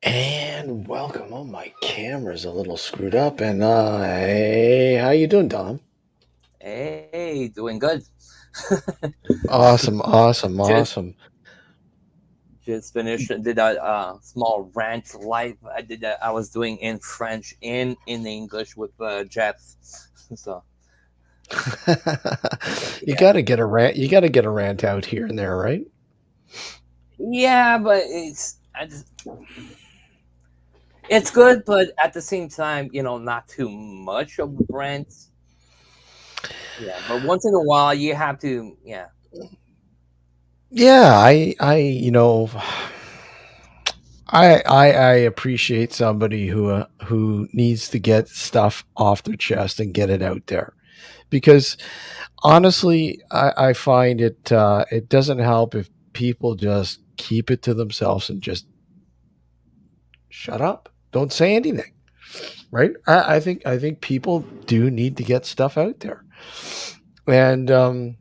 And welcome. Oh, my camera's a little screwed up. And hey, how you doing, Dom? Hey, doing good. Awesome. just just finished. Did a small rant live. I was doing in French and in English with Jeff. So You yeah, gotta get a rant. You gotta get a rant out here and there, right? yeah, but it's good, but at the same time, not too much of rants. Yeah, but once in a while, you have to. Yeah, Yeah, I appreciate somebody who needs to get stuff off their chest and get it out there because honestly, I find it doesn't help if people just keep it to themselves and just shut up, don't say anything. Right? I think people do need to get stuff out there, and I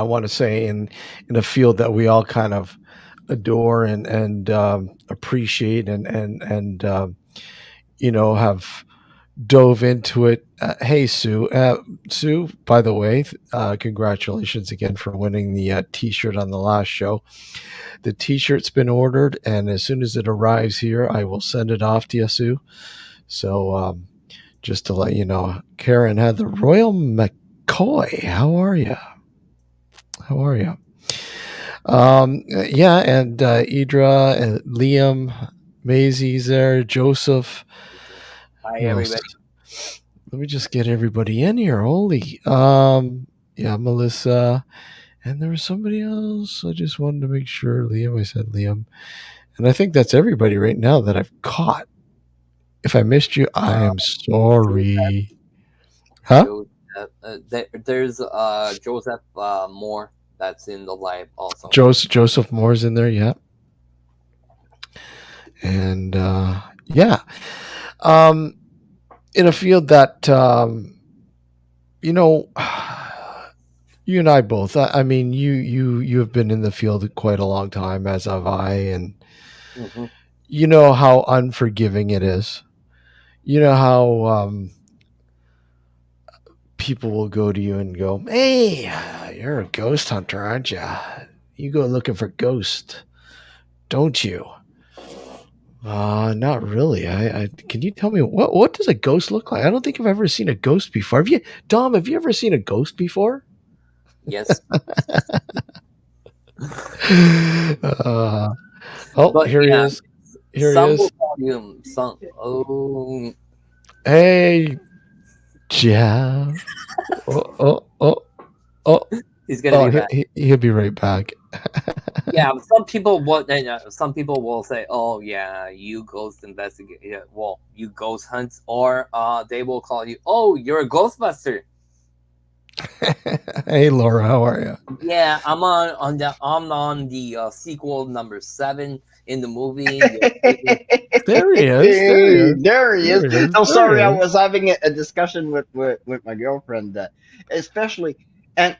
want to say in a field that we all kind of adore and appreciate and have dove into it. Hey, Sue. Sue, by the way, congratulations again for winning the T-shirt on the last show. The T-shirt's been ordered, and as soon as it arrives here, I will send it off to you, Sue. So just to let you know, Karen had the Royal McCoy. How are you? How are you? Yeah, and Idra and Liam, Maisie's there, Joseph. hi Who else? everybody. Let me just get everybody in here. Holy, yeah, Melissa, and there was somebody else. I just wanted to make sure. Liam, I said Liam, and I think that's everybody right now that I've caught. If I missed you, I am Joseph, sorry. Huh? there's Joseph Moore that's in the live also. Joseph Moore's in there, yeah, and yeah, um, in a field that you know, you and I both. I mean, you have been in the field quite a long time, as have I, and Hmm. you know how unforgiving it is. You know how people will go to you and go, "Hey, you're a ghost hunter, aren't you? You go looking for ghosts, don't you?" Not really. I can you tell me what does a ghost look like? I don't think I've ever seen a ghost before. Have you, Dom? Have you ever seen a ghost before? Yes. uh, oh, But here he yeah, is. Here he some will is. call you some. Oh, Hey, Jeff. Oh, oh, oh, oh, he's gonna oh. be back. He'll be right back. Yeah, some people what some people will say, "Oh yeah, you ghost investigate. Yeah, well, you ghost hunt," or they will call you, "Oh, you're a Ghostbuster." Hey, Laura, how are you? Yeah, I'm on the sequel number 7 in the movie. You're taking, There he is. There he Hey, is. there he is. There he is. I'm There sorry, I he is. was having a discussion with my girlfriend, especially, and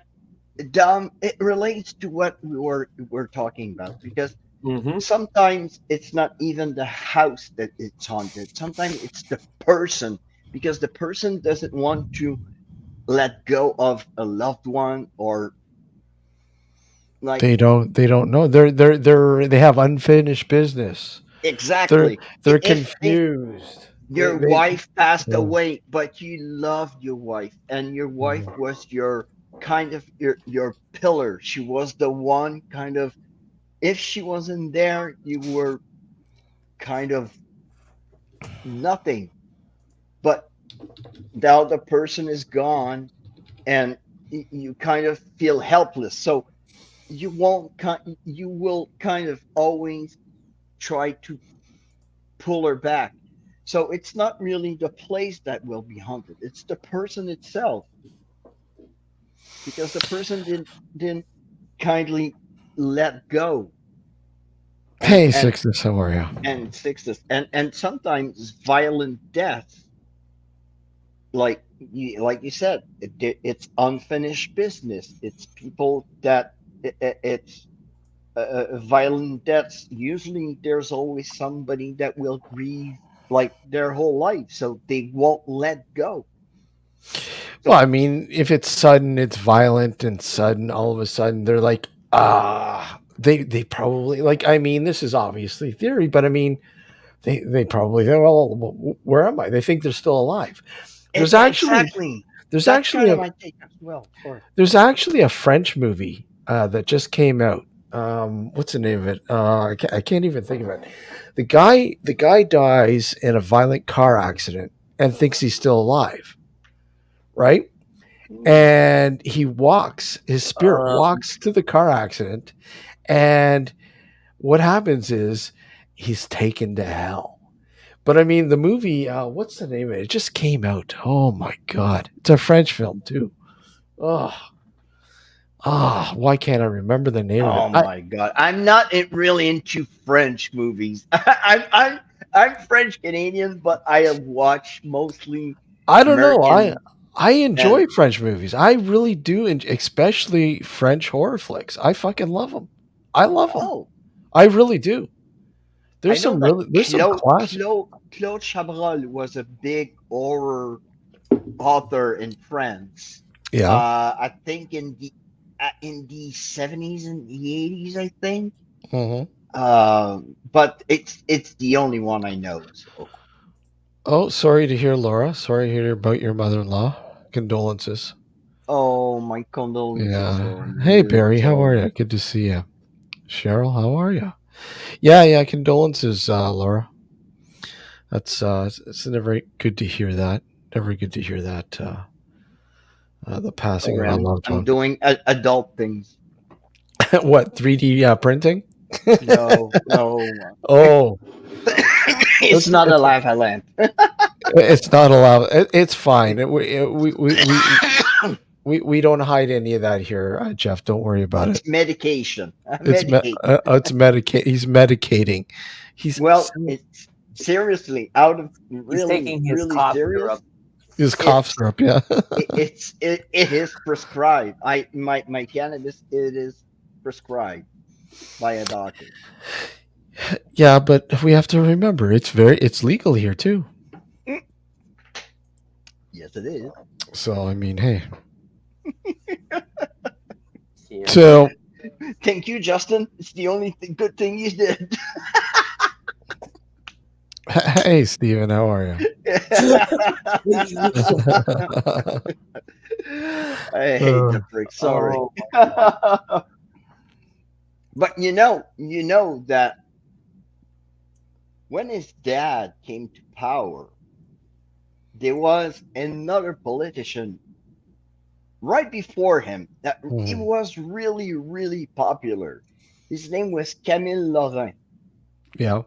it relates to what we were talking about because hmm sometimes it's not even the house that it's haunted. Sometimes it's the person because the person doesn't want to let go of a loved one or like They don't know. They have unfinished business. They're exactly. they're If confused. your They wife passed yeah. away, but you loved your wife, and your wife Mhm. was your kind of your pillar. She was the one kind of if she wasn't there, you were kind of nothing. But now the person is gone, and you kind of feel helpless. So you will kind of always try to pull her back. So it's not really the place that will be haunted; it's the person itself because the person didn't kindly let go and Hey, and Sixtus, how are you? and sixes and sometimes violent deaths like you said it's unfinished business. It's people that it's violent deaths. Usually there's always somebody that will grieve like their whole life, so they won't let go. Well, So I mean, if it's sudden, it's violent and sudden. All of a sudden, they're like, ah. They probably like. I mean, this is obviously theory, but I mean, they probably think, well, where am I? They think they're still alive. There's actually exactly, there's that's actually kind of a my take as well. Sorry. there's actually a French movie that just came out. What's the name of it? I can't even think of it. The guy dies in a violent car accident and thinks he's still alive, right? Hmm. And he walks, his spirit um, walks to the car accident, and what happens is he's taken to hell. But I mean, the movie, what's the name of it? It just came out. Oh my god, it's a French film too. Oh, why can't I remember the name of it? Oh my God. I'm not really into French movies. I'm French Canadian, but I have watched mostly I don't know. American I and enjoy French movies. I really do, and especially French horror flicks. I fucking love them. I love them. oh, I really do. I know that There's some classic. Claude Chabrol was a big horror author in France. Yeah. I think in the 70s and the 80s, I think. Hmm. But it's the only one I know. So Oh, sorry to hear, Laura. Sorry to hear about your mother-in-law. Condolences. oh, my condolences Yeah. on Hey, you. Barry. How are So you? Good to see you. Cheryl, how are you? Yeah, yeah. Condolences, Laura. It's never good to hear that. Never good to hear that. The passing of sorry, a I'm loved I'm one. doing adult things. What 3D printing? No, no, Oh, it's not a life I land. it's not allowed. It's fine. We don't hide any of that here, Jeff. Don't worry about it. It's medication. It's Medication. it's medicate. He's medicating. Well, it's seriously out of he's really, taking his really cough syrup. serious. his cough It's syrup. Yeah, it is prescribed. My cannabis it is prescribed by a doctor. yeah. But we have to remember it's legal here too. Mm, yes, it is. So I mean, hey. Yeah. So Thank you, Justin. It's the only good thing you did. hey, Steven, how are you? I hate Uh, the prick. Sorry. Oh, But you know that when his dad came to power, there was another politician right before him that he mhm. was really, really popular. His name was Camille Laurent. Yeah.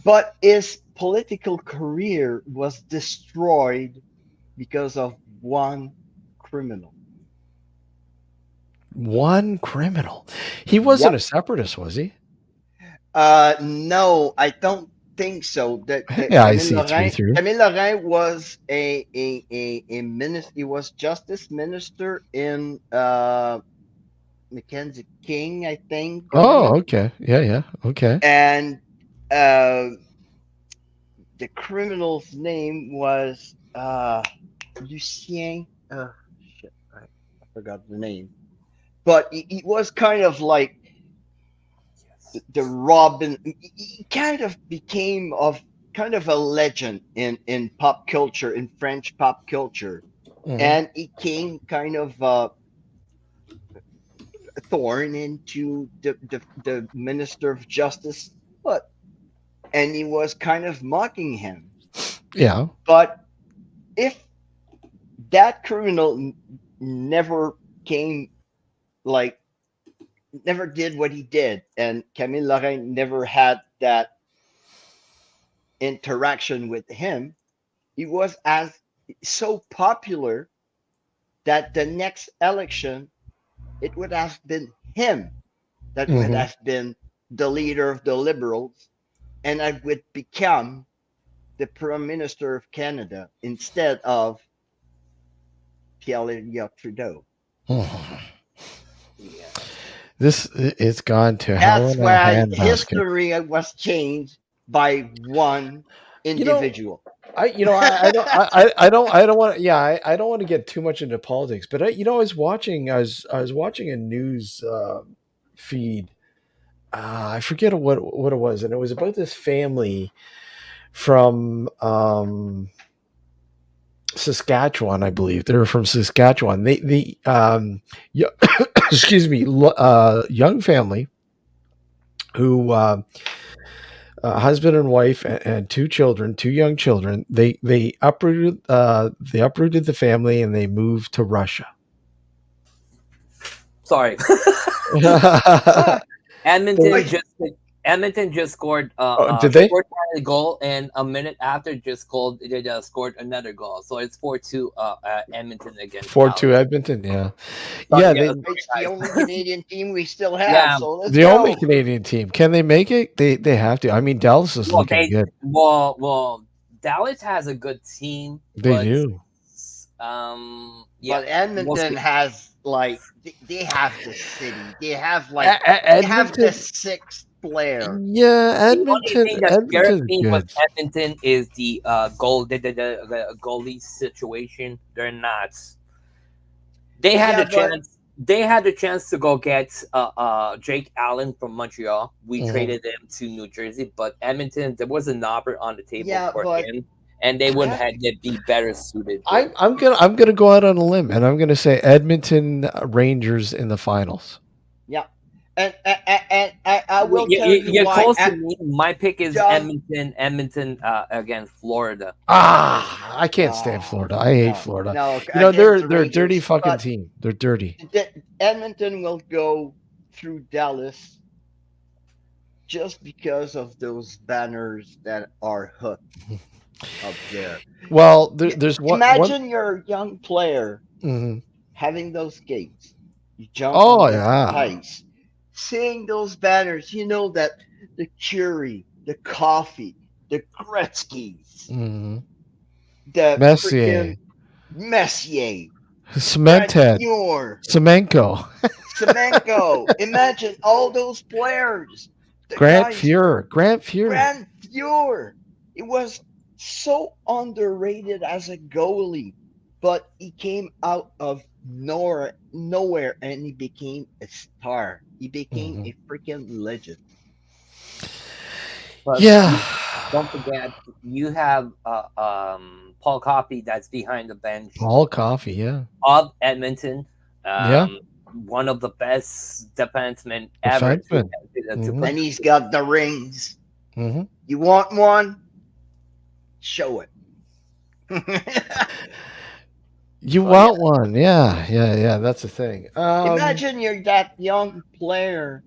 But his political career was destroyed because of one criminal. One criminal. He wasn't a Yep. separatist, was he? No, I don't think so. The Yeah, I see through through. Camille Laurent was a minister. He was justice minister in Mackenzie King, I think, Oh, government, okay. Yeah, yeah. Okay. and uh, the criminal's name was Lucien. Shit, I forgot the name. But he was kind of like yes. the Robin. He kind of became of kind of a legend in pop culture, in French pop culture, Hmm. and he came kind of a thorn into the Minister of Justice foot, and he was kind of mocking him. Yeah. But if that criminal never came, like, never did what he did, and Camille Laurent never had that interaction with him, he was as so popular that the next election it would have been him that would Hmm. have been the leader of the liberals, and I would become the prime minister of Canada instead of Pierre Trudeau. Yeah. This it's gone to hell That's in a why handbasket. history was changed by one You know, individual. I don't want yeah I don't want to get too much into politics, but I was watching I was watching a news feed. I forget what it was, and it was about this family from Saskatchewan, I believe. They were from Saskatchewan. Y- excuse me, young family who husband and wife and two children, two young children. They uprooted the family and they moved to Russia. Sorry. What? Edmonton Wait, just Edmonton just scored Did they? short-handed goal, and a minute after just scored another goal. So it's 4-2 Edmonton against 4-2 Dallas. Edmonton. Yeah, Sorry, yeah. yeah, it's the sorry only guys. Canadian team we still have, Yeah. so let's The only go. Canadian team. Can they make it? They have to. I mean, Dallas is Well, looking good. Dallas has a good team, They but do. yeah, But we'll Edmonton see. has like they have the city. They have the Edmonton. sixth player. Yeah, The only thing that scares Edmonton's me with good. Edmonton is the the goalie situation. They're not. They had Yeah, the but chance. They had the chance to go get Jake Allen from Montreal. We Mhm. traded him to New Jersey, but Edmonton there was an offer on the table yeah, for but him, and they would Ed, have be better suited with. I'm gonna go out on a limb and I'm gonna say Edmonton Rangers in the finals. yeah, and I will tell you You're why. close to me. My pick is Just Edmonton. Edmonton against Florida. I can't stand Florida. I hate no, Florida. no, You know against the they're a dirty Rangers, fucking but team. They're dirty. Edmonton will go through Dallas just because of those banners that are hooked up there. Well, Yeah, there's one. imagine you're a young player Mhm. having those skates. You jump on Oh the yeah. ice, seeing those banners. You know that the Curie, the Coffee, the Gretzky's, Hmm. the freaking Messier, Messier, Brad Cemented, Muir, Semenko, Semenko. Imagine all those players. The Grant guys Fuhrer, were Grant Fuhrer. Grand Fuhrer. It was so underrated as a goalie, but he came out of nowhere, and he became a star. He became Hmm. a freaking legend. But Yeah. don't forget, you have Paul Coffey that's behind the bench Paul Coffey. Yeah. of Edmonton. Yeah, One of the best defensemen ever defenseman. to Hmm. play. And he's got the rings. Hmm. You want one? Show it. You So yeah, want one? Yeah, yeah, yeah. That's the thing. Imagine you're that young player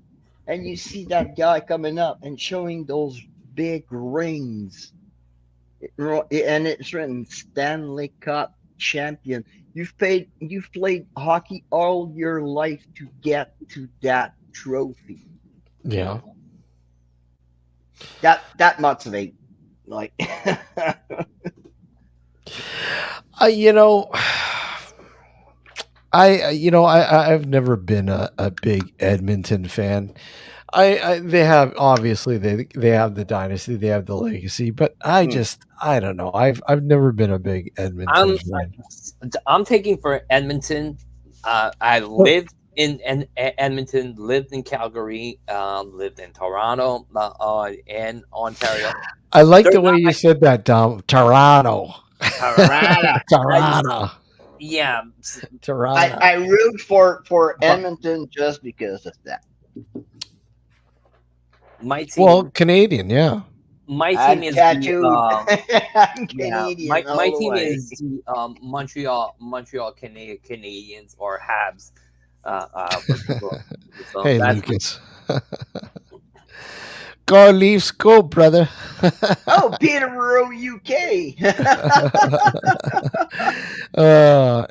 and you see that guy coming up and showing those big rings. And it's written Stanley Cup champion. You've played hockey all your life to get to that trophy. You Yeah. know that motivates. Like You know, I've never been a big Edmonton fan. They have obviously they have the dynasty, they have the legacy, but hmm, I don't know. I've never been a big Edmonton I'm fan. I'm taking for Edmonton. I Well, lived in Edmonton, lived in Calgary, lived in Toronto, and Ontario. I like They're the way not you said that, Dom. Toronto. Toronto. Rada. I just Toronto. yeah, I Toronto. I root for but Edmonton just because of that. my Well, team Canadian, yeah. my team I'm is the tattooed. I'm yeah, Canadian my all the team way. is the Montreal Canadians or Habs, for people. So Hey, that's Lucas. Go Leafs, go, brother. Oh, Peterborough, UK.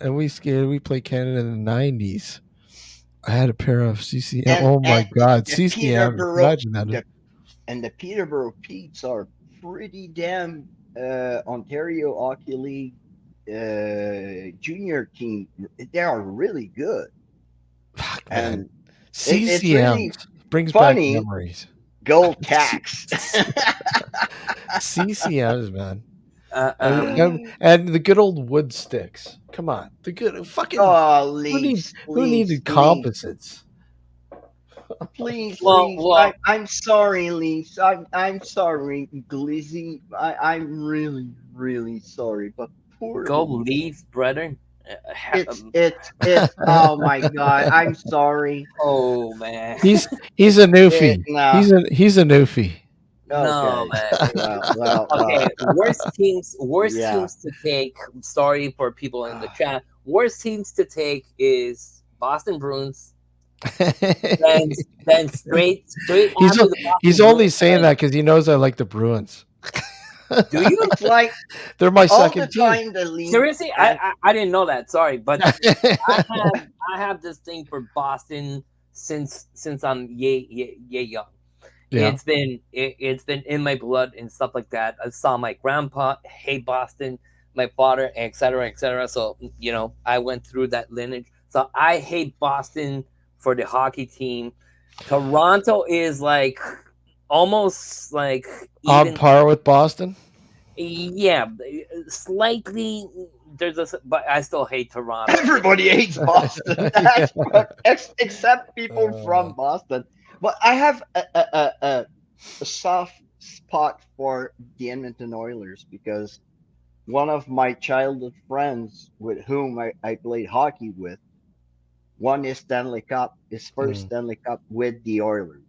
And we skated. We played Canada in the '90s. I had a pair of CCM. and Oh my and God, the CCM! Peterborough Imagine that. the Peterborough Petes are pretty damn Ontario Hockey League junior team. They are really good, Fuck, man. and it's CCM really brings back funny. memories. Gold tax. CCMs, man. uh, And, um and and the good old wood sticks. Come on, the good fucking Oh, who need Leafs, who Leafs, needed Leafs. composites? Please, well Leafs. well I'm sorry, Leafs. I'm sorry, Glizzy. I'm really, really sorry, but poor go Leafs. leave, brother. It's oh my god, I'm sorry. Oh man. He's a newfie. Nah, He's a newfie. No okay. man. Well, Okay, worst yeah. teams to take. Sorry for people in the chat. Worst teams to take is Boston Bruins. Then then straight he's after o- the he's Boston only Bruins. saying that because he knows I like the Bruins. Do you It's like They're my all the second team. time the Leafs seriously? and I didn't know that. Sorry, but I have I have this thing for Boston since I'm yay young. Yeah. It's been in my blood and stuff like that. I saw my grandpa hate Boston, my father, etc., etc. So I went through that lineage. So I hate Boston for the hockey team. Toronto is like almost like On even, par with Boston. yeah, slightly. But I still hate Toronto. everybody hates Boston. Yeah. That's what, except people Uh, from Boston. But I have a soft spot for the Edmonton Oilers because one of my childhood friends with whom I played hockey with won his first mm, Stanley Cup with the Oilers.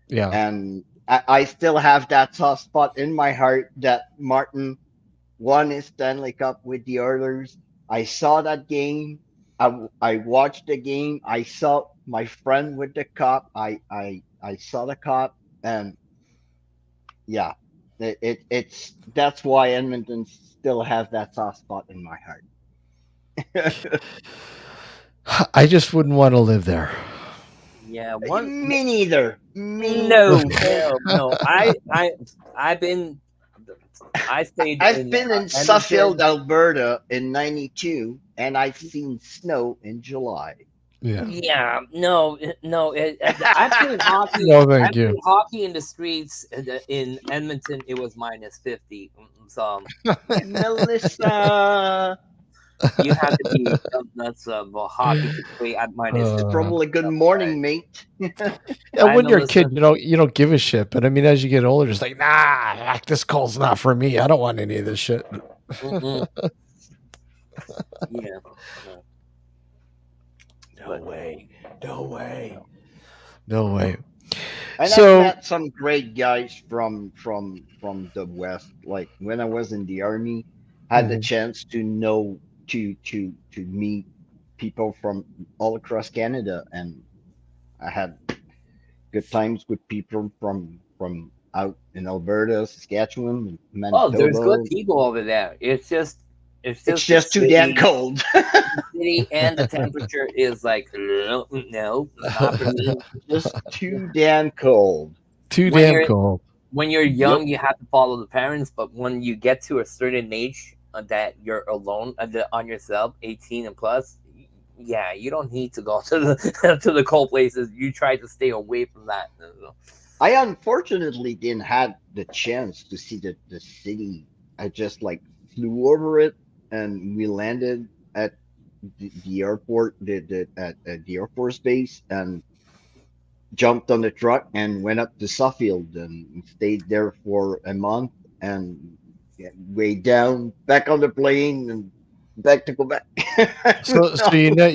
yeah. And I still have that soft spot in my heart that Martin won his Stanley Cup with the Oilers. I saw that game. I watched the game. I saw my friend with the cup. I saw the cup, and yeah, it's that's why Edmonton still have that soft spot in my heart. I just wouldn't want to live there. Yeah, one. Me neither. Me No, neither. no. I've been. I stayed I've in been in Suffield, Edmonton. Alberta in '92, and I've seen snow in July. Yeah. Yeah, no, no. I played hockey. No, I thank played you. hockey in the streets in Edmonton. It was -50. So Melissa. you have to be nuts of hockey to play at -50. Probably good So, morning, mate. Yeah, hi, when you're a kid, Melissa. you don't give a shit. But I mean, as you get older, it's like, nah, like, this cold's not for me. I don't want any of this shit. Mm-mm. Yeah. No. but way. No way. No way. And I've So, met some great guys from the West. Like when I was in the army, had the mhm. chance to know to meet people from all across Canada, and I had good times with people from out in Alberta, Saskatchewan, oh, there's good Manitoba. people over there. It's It's just the just too damn city, cold. and the temperature is like no, no, not for me. Just too damn cold. too When damn you're cold. Yep. young, you have to follow the parents, but when you get to a certain age that you're alone on yourself, 18 and plus, yeah, you don't need to go to the to the cold places. You try to stay away from that. I unfortunately didn't have the chance to see the city. I just like flew over it, and we landed at the airport, at the Air Force base, and jumped on the truck and went up to Suffield and stayed there for a month, and way down, back on the plane, and back to Quebec. So No,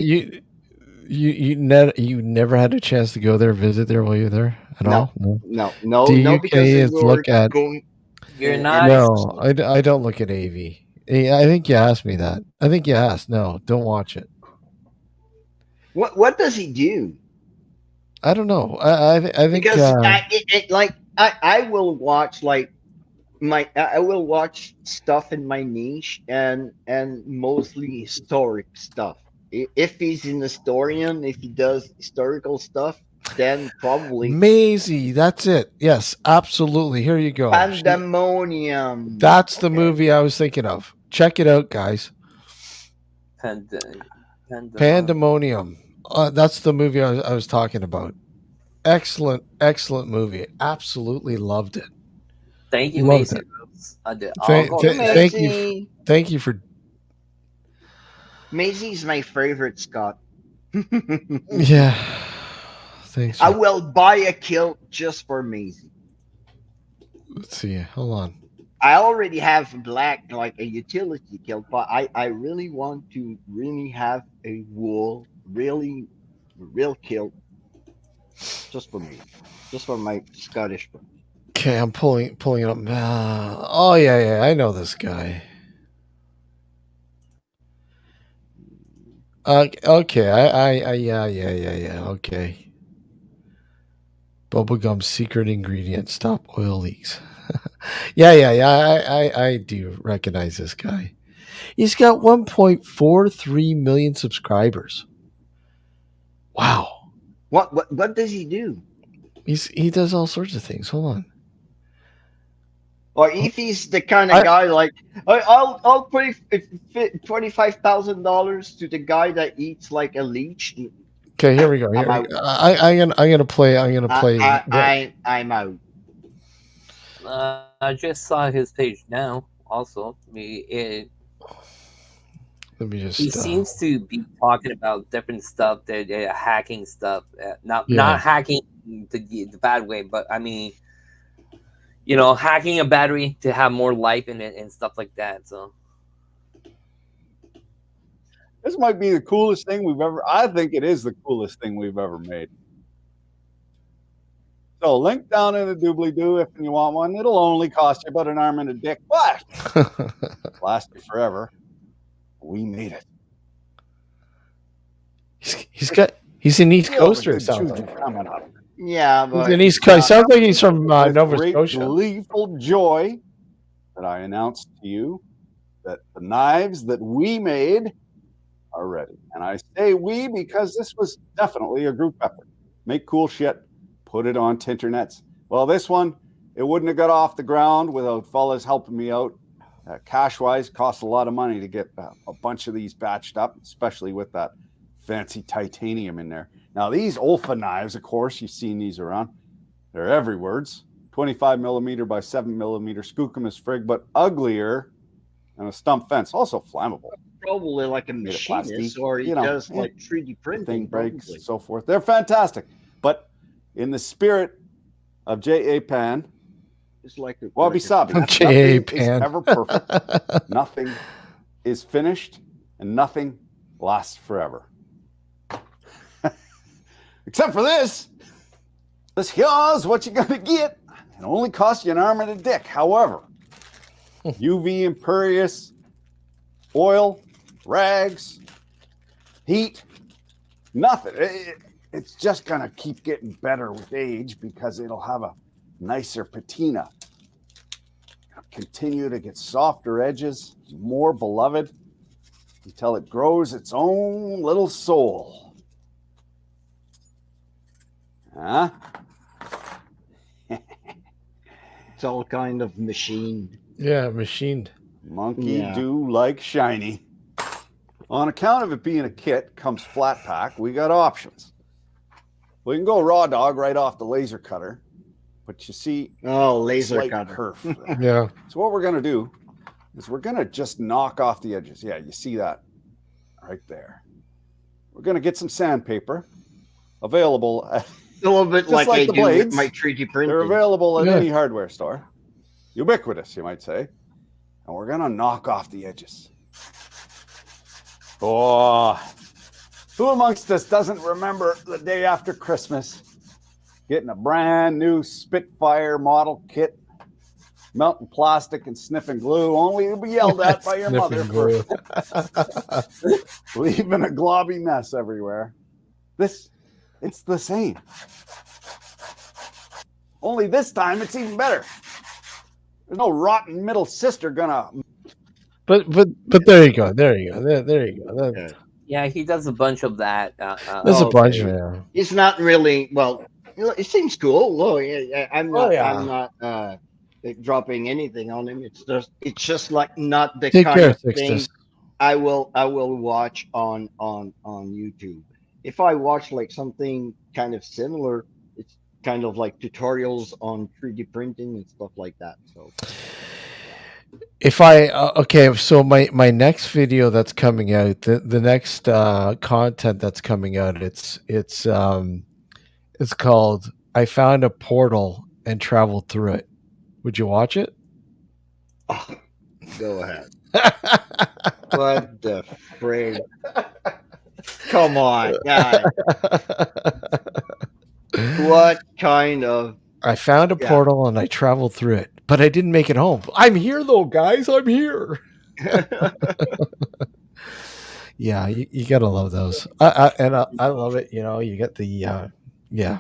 you never had a chance to go there, visit there while you're there at no, all? No. Do no, you because we Canadians were look at? going You're in not. a No, I don't look at AV. I think you asked me that. I think you asked. No, don't watch it. what does he do? I don't know. I think Because like I will watch like I will watch stuff in my niche, and mostly historic stuff. If he's an historian, if he does historical stuff, then probably Maisie. That's it. Yes, absolutely. Here you go. Pandemonium. That's the Okay. movie I was thinking of. Check it out, guys. Pand- Pandemonium. Pandemonium. That's the movie I was talking about. Excellent, excellent movie. Absolutely loved it. Thank you, Loved Mason it. Rose. I'll go to bed. Maisie. Thank you for. Maisie's my favorite Scott. Yeah. Thanks I for. will buy a kilt just for Maisie. Let's see. Hold on. I already have black, like a utility kilt, but I really want to really have a wool, really real kilt just for me, just for my Scottish friends. Okay, I'm pulling it up. Oh yeah, I know this guy. Okay, yeah. Okay. Bubblegum secret ingredient: stop oil leaks. Yeah. I do recognize this guy. He's got 1.43 million subscribers. Wow. What does he do? He does all sorts of things. Hold on. Or if he's the kind of I guy like I'll put $25,000 to the guy that eats like a leech. Okay, here we go. I'm out. I'm gonna play. I'm gonna play. What? I'm out. I just saw his page now. Also, Let me he just. seems to be talking about different stuff, that hacking stuff, not Yeah. hacking the bad way, but I mean, hacking a battery to have more life in it and stuff like that. So This might be the coolest thing we've ever. I think it is the coolest thing we've ever made. So link down in the doobly doo if you want one. It'll only cost you about an arm and a dick, but last you forever. We made it. He's an East You'll have a Coaster. It good sounds choo-choo like. coming up. Yeah, He's but an East Coast. Sounds like he's from With Nova great Scotia. gleeful joy that I announced to you that the knives that we made are ready. And I say we because this was definitely a group effort. Make cool shit, put it on Tinternets. Well, this one, it wouldn't have got off the ground without fellas helping me out. Cash-wise, costs a lot of money to get a bunch of these batched up, especially with that fancy titanium in there. Now, these Olfa knives, of course, you've seen these around. They're everywheres. 25 millimeter by 7 millimeter, skookum as frig, but uglier than a stump fence. Also flammable. probably like a Made of machinist, plastic, or he you know, does yeah. like 3D The printing. thing breaks, Probably. so forth. They're fantastic. But in the spirit of J.A. Pan, It's like a, well, like a- Bisabi, J.A. nothing is Pan. ever perfect. Nothing is finished, and nothing lasts forever. Except for this. This here's what you're gonna get. It only costs you an arm and a dick. However, UV impervious, oil, rags, heat, nothing. It's just gonna keep getting better with age because it'll have a nicer patina. Continue to get softer edges, more beloved, until it grows its own little soul. Huh? It's all kind of machined. Yeah, machined. Monkey do like shiny. On account of it being a kit, comes flat pack, we got options. We can go raw dog right off the laser cutter, but you see, laser slight cutter. kerf. Yeah. So what we're gonna do is we're gonna just knock off the edges. Yeah, you see that right there. We're gonna get some sandpaper available. A little bit Just like like I the do blades. with my 3D printing. They're available at Yeah. any hardware store. Ubiquitous, you might say. And we're gonna knock off the edges. Oh, who amongst us doesn't remember the day after Christmas getting a brand new Spitfire model kit, melting plastic and sniffing glue, only to be yelled at by your mother Sniffing for leaving a globby mess everywhere? It's the same. Only this time it's even better. There's no rotten middle sister gonna. But there you go. There you go. There you go. Yeah. Yeah, he does a bunch of that. There's a Okay. bunch of them. It's not really it seems cool. Oh, yeah, I'm not. Oh, yeah. I'm not dropping anything on him. It's just like not the Take kind care, of thing Sixtus. I will watch on YouTube. If I watch like something kind of similar, it's kind of like tutorials on 3D printing and stuff like that. So If I okay, so my next video that's coming out, the next content that's coming out, it's called "I Found a Portal and Traveled Through It." Would you watch it? go ahead. What the frig? Come on, God. What kind of I found a Yeah. portal and I traveled through it, but I didn't make it home. I'm here though, guys. I'm here. Yeah, you gotta love those. I love it. You know, you get the yeah. yeah,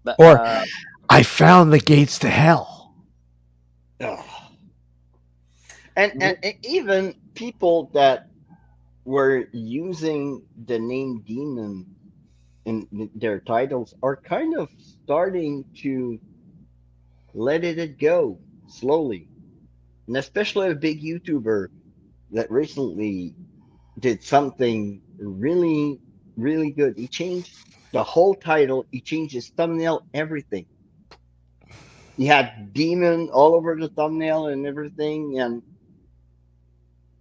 but Or I found the gates to hell. Ugh. And even people that were using the name demon in their titles are kind of starting to let it go slowly. And especially a big YouTuber that recently did something really, really good. He changed the whole title, he changed his thumbnail, everything. He had demon all over the thumbnail and everything, and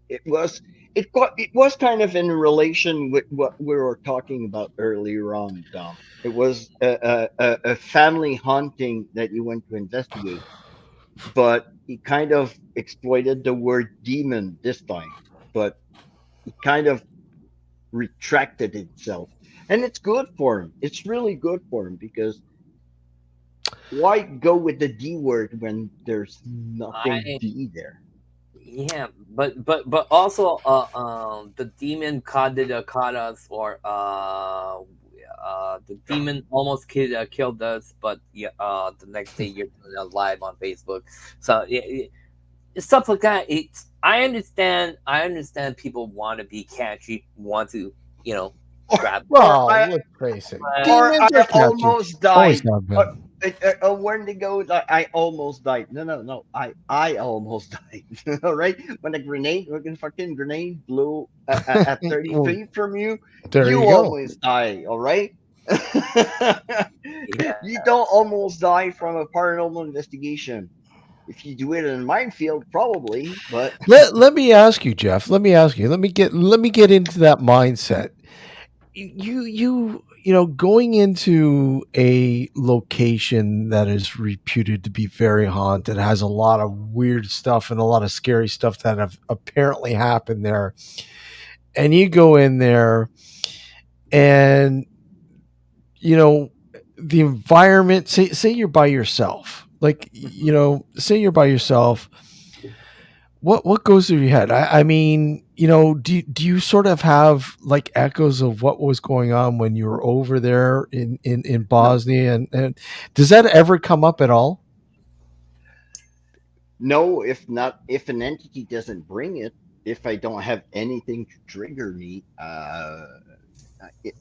it was it was kind of in relation with what we were talking about earlier on, Dom. It was a family haunting that you went to investigate, but he kind of exploited the word demon this time, but he kind of retracted itself, and it's good for him. It's really good for him because why go with the D word when there's nothing I- D there? yeah, but also the demon caught us, or the demon almost killed us, but yeah, the next day you're doing it live on Facebook, so stuff like that. I understand people want to be catchy, want to grab. Well, I- let's face it. Or Demons I are catchy. almost Always died. have been. When they go, I almost died. No. I almost died. All right. When a fucking grenade blew at 30 feet from you, There you you go. almost die. All right. Yeah. You don't almost die from a paranormal investigation. If you do it in a minefield, probably. But Let me ask you, Jeff. Let me ask you. Let me get into that mindset. You know, going into a location that is reputed to be very haunted, has a lot of weird stuff and a lot of scary stuff that have apparently happened there, and you go in there and you know the environment. Say you're by yourself, like say you're by yourself. What goes through your head? I mean, do you sort of have like echoes of what was going on when you were over there in No, Bosnia, and does that ever come up at all? no. If not, if an entity doesn't bring it, if I don't have anything to trigger me,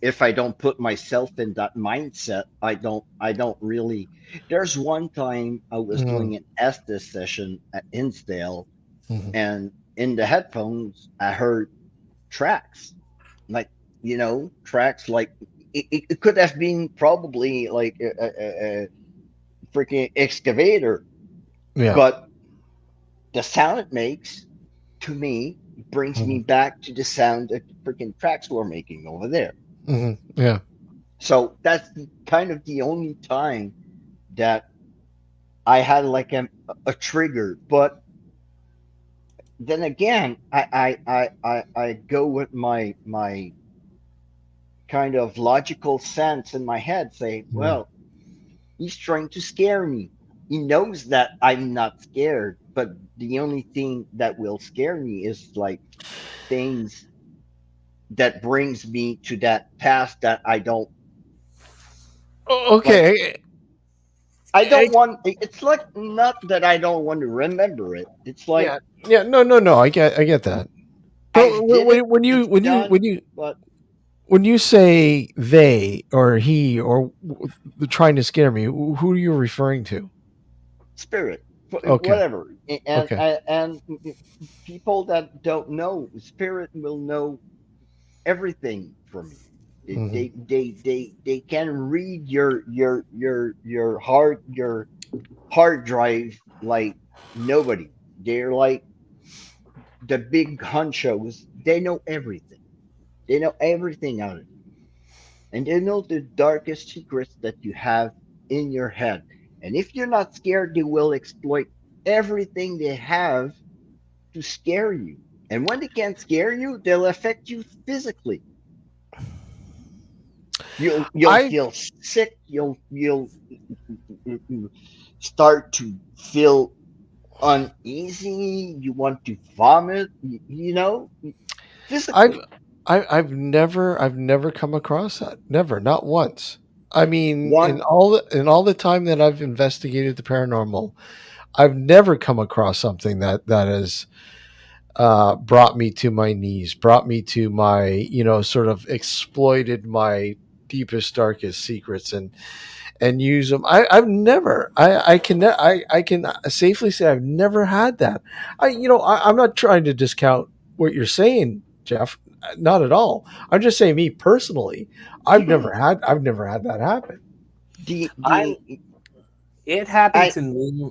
if I don't put myself in that mindset, I don't really. There's one time I was Mm-hmm. doing an Estes session at Insdale, Mm-hmm. and in the headphones I heard tracks, like tracks like it could have been probably like a freaking excavator, Yeah. but the sound it makes to me brings Mm-hmm. me back to the sound that the freaking tracks were making over there. Mm-hmm. Yeah. So that's kind of the only time that I had like a trigger. But then again, I go with my kind of logical sense in my head, say, Mm-hmm. well, he's trying to scare me. He knows that I'm not scared, but the only thing that will scare me is like things that brings me to that past that I don't like. Okay. I I- don't want. It's like not that I don't want to remember it. It's like yeah. Yeah. No. No. No. I get that. I But did it. when you It's when you when done. you But when you say they or he or trying to scare me, who are you referring to? spirit, Okay. whatever, and Okay. and people that don't know, spirit will know everything from you. Hmm. They can read your hard drive like nobody. They're like the big honchos. They know everything. They know everything out of you, and they know the darkest secrets that you have in your head. And if you're not scared, they will exploit everything they have to scare you. And when they can't scare you, they'll affect you physically. You'll I feel sick. You'll start to feel uneasy. You want to vomit. I've Physically. I've never come across that. Never, not once. I mean, One, in all the time that I've investigated the paranormal, I've never come across something that has brought me to my knees, brought me to my, sort of exploited my deepest, darkest secrets and use them. I've never, I can safely say I've never had that. I'm not trying to discount what you're saying, Jeff. Not at all. I'm just saying, me personally, I've never had that happen. the I the it happened I to me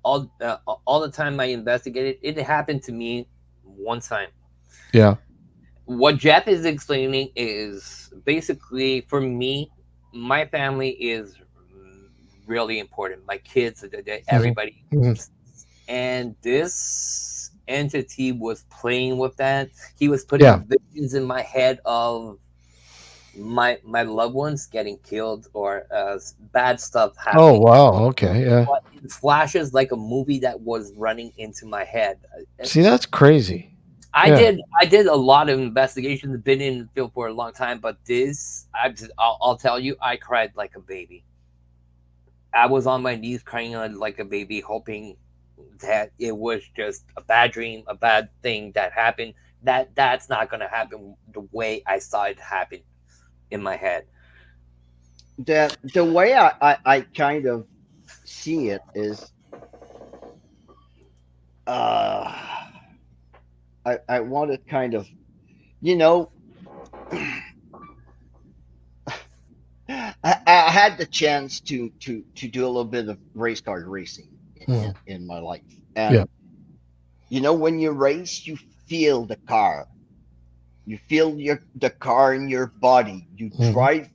all the time I investigated. It happened to me one time. Yeah. What Jeff is explaining is basically for me, my family is really important. My kids, Hmm. everybody, Hmm. and this entity was playing with that. He was Yeah. putting visions in my head of my loved ones getting killed or bad stuff Oh happening. wow. Okay. Yeah. But in flashes, like a movie that was running into my head. See, that's crazy. I Yeah. did I did a lot of investigations, been in the field for a long time, but this I'll tell you, I cried like a baby. I was on my knees crying like a baby, hoping that it was just a bad dream, a bad thing that happened. That's not gonna happen the way I saw it happen in my head. the way I kind of see it is uh I want to kind of you know I had the chance to do a little bit of race car racing Mhm. in my life, Yeah. and when you race, you feel the car. You feel the car in your body. You Hmm. drive.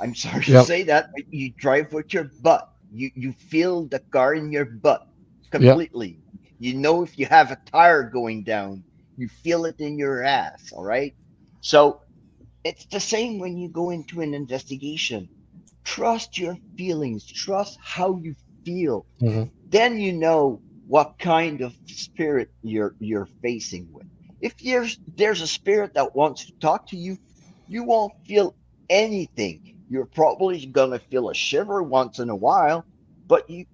I'm sorry to Yep. say that, but you drive with your butt. You feel the car in your butt Yep. completely. If you have a tire going down, you feel it in your ass. All right. So It's the same when you go into an investigation. Trust your feelings, trust how you feel. Mhm. Then you know what kind of spirit you're facing with. If there's a spirit that wants to talk to you, you won't feel anything. You're probably gonna feel a shiver once in a while, but you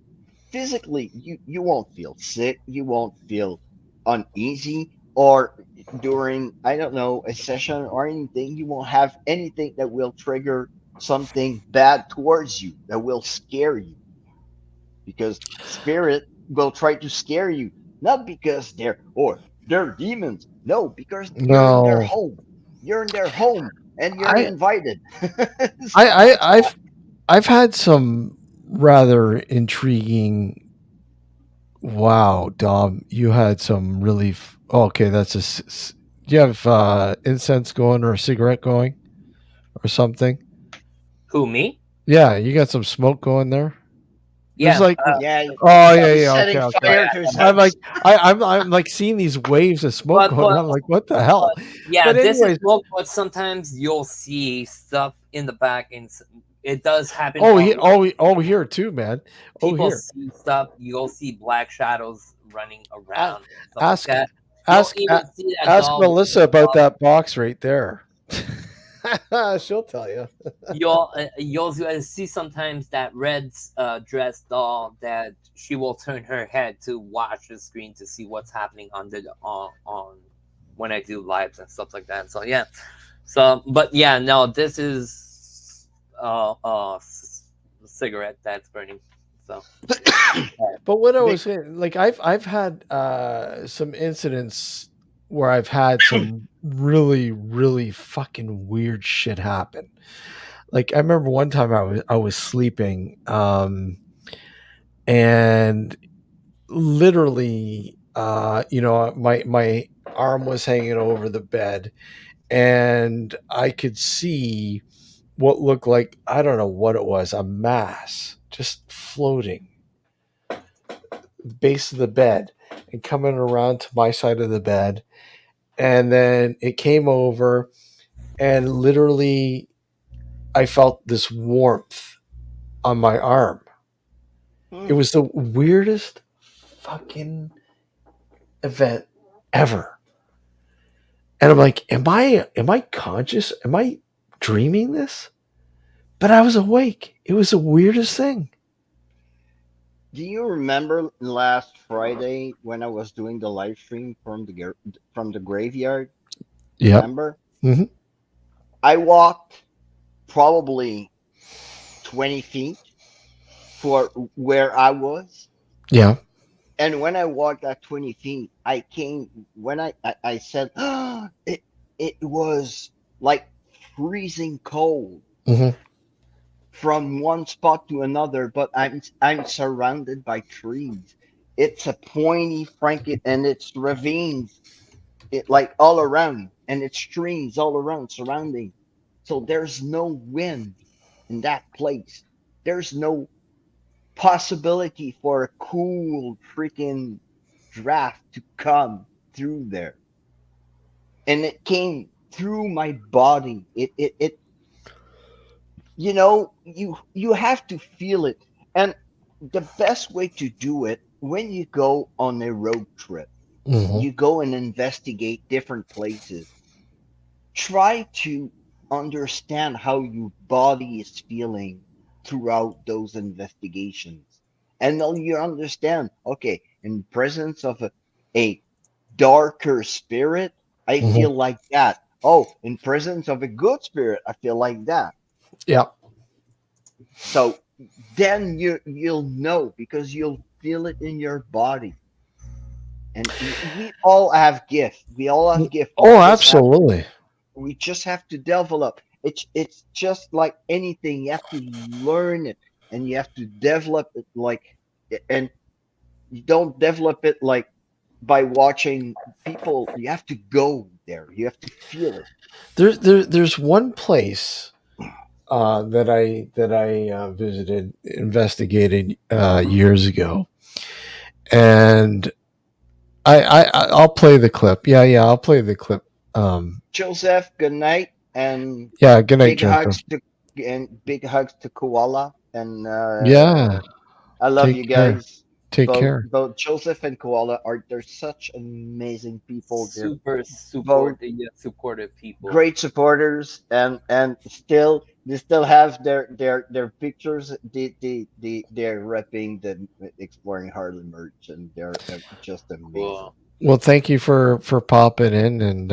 physically you won't feel sick, you won't feel uneasy, or during, I don't know, a session or anything, you won't have anything that will trigger something bad towards you, that will scare you, because spirit will try to scare you, not because they're demons, no, because you're in their No, home, you're in their home and you're I, invited. I, So that's why. I've had some rather intriguing. Wow, Dom, you had some really. Okay, that's do you have incense going or a cigarette going or something? Who, me? Yeah, you got some smoke going there. There's Yeah. like, Yeah, oh yeah, he's yeah, okay, setting okay. fire to Yeah. his I'm like, house. I'm like seeing these waves of smoke But going. but I'm like, what the hell? yeah, But this is anyways, woke, but sometimes you'll see stuff in the back, and it does happen oh, a lot. here too, man. Oh, People here. see stuff. You'll see black shadows running Uh, around and stuff like ask that. You'll ask even see that ask doll with Melissa the about dog. that box right there. She'll tell you. You'll see sometimes that red dress doll that she will turn her head to watch the screen to see what's happening on when I do lives and stuff like that. So yeah. So, but yeah, no, this is cigarette that's burning. So, But what I Big. was saying, like I've had some incidents where I've had some really fucking weird shit happen. Like I remember one time I was sleeping, and literally, my arm was hanging over the bed, and I could see what looked like, I don't know what it was, a mass just floating base of the bed and coming around to my side of the bed. And then it came over, and literally I felt this warmth on my arm. It Hmm. was the weirdest fucking event ever. And I'm like, am I conscious? Am I dreaming this? But I was awake. It was the weirdest thing. Do you remember last Friday when I was doing the live stream from from the graveyard? Yep. Remember? Hmm. I walked probably 20 feet for where I was. Yeah. And when I walked that 20 feet, I came, when I said, it was like freezing cold Hmm. from one spot to another, but I'm surrounded by trees. It's a pointy Frankie, and it's ravines, it like all around, and it's streams all around surrounding. So there's no wind in that place. There's no possibility for a cool freaking draft to come through there. And it came through my body. It you have to feel it. And the best way to do it, when you go on a road trip, Hmm. you go and investigate different places, try to understand how your body is feeling throughout those investigations. And then you understand, okay, in presence of a darker spirit, I Hmm. feel like that. Oh, in presence of a good spirit, I feel like that. Yeah. So then you'll know because you'll feel it in your body. And we all have gift. We all have gift. Oh, absolutely. We just have to develop. It's just like anything. You have to learn it and you have to develop it and you don't develop it like by watching people. You have to go there. You have to feel it. There's one place that I visited, investigated years ago, and I'll play the clip. Yeah, I'll play the clip. Um, Joseph, good night. And Yeah. Good night, big Joseph. hugs to big hugs to Koala. And Yeah. I love Take you care. guys. Take care. Both Joseph and Koala are they're such amazing people. They're Super both support, yeah, supportive people. great supporters, and still they still have their pictures. They're repping the Exploring Harlem merch, and they're just amazing. Cool. Well, thank you for popping in, and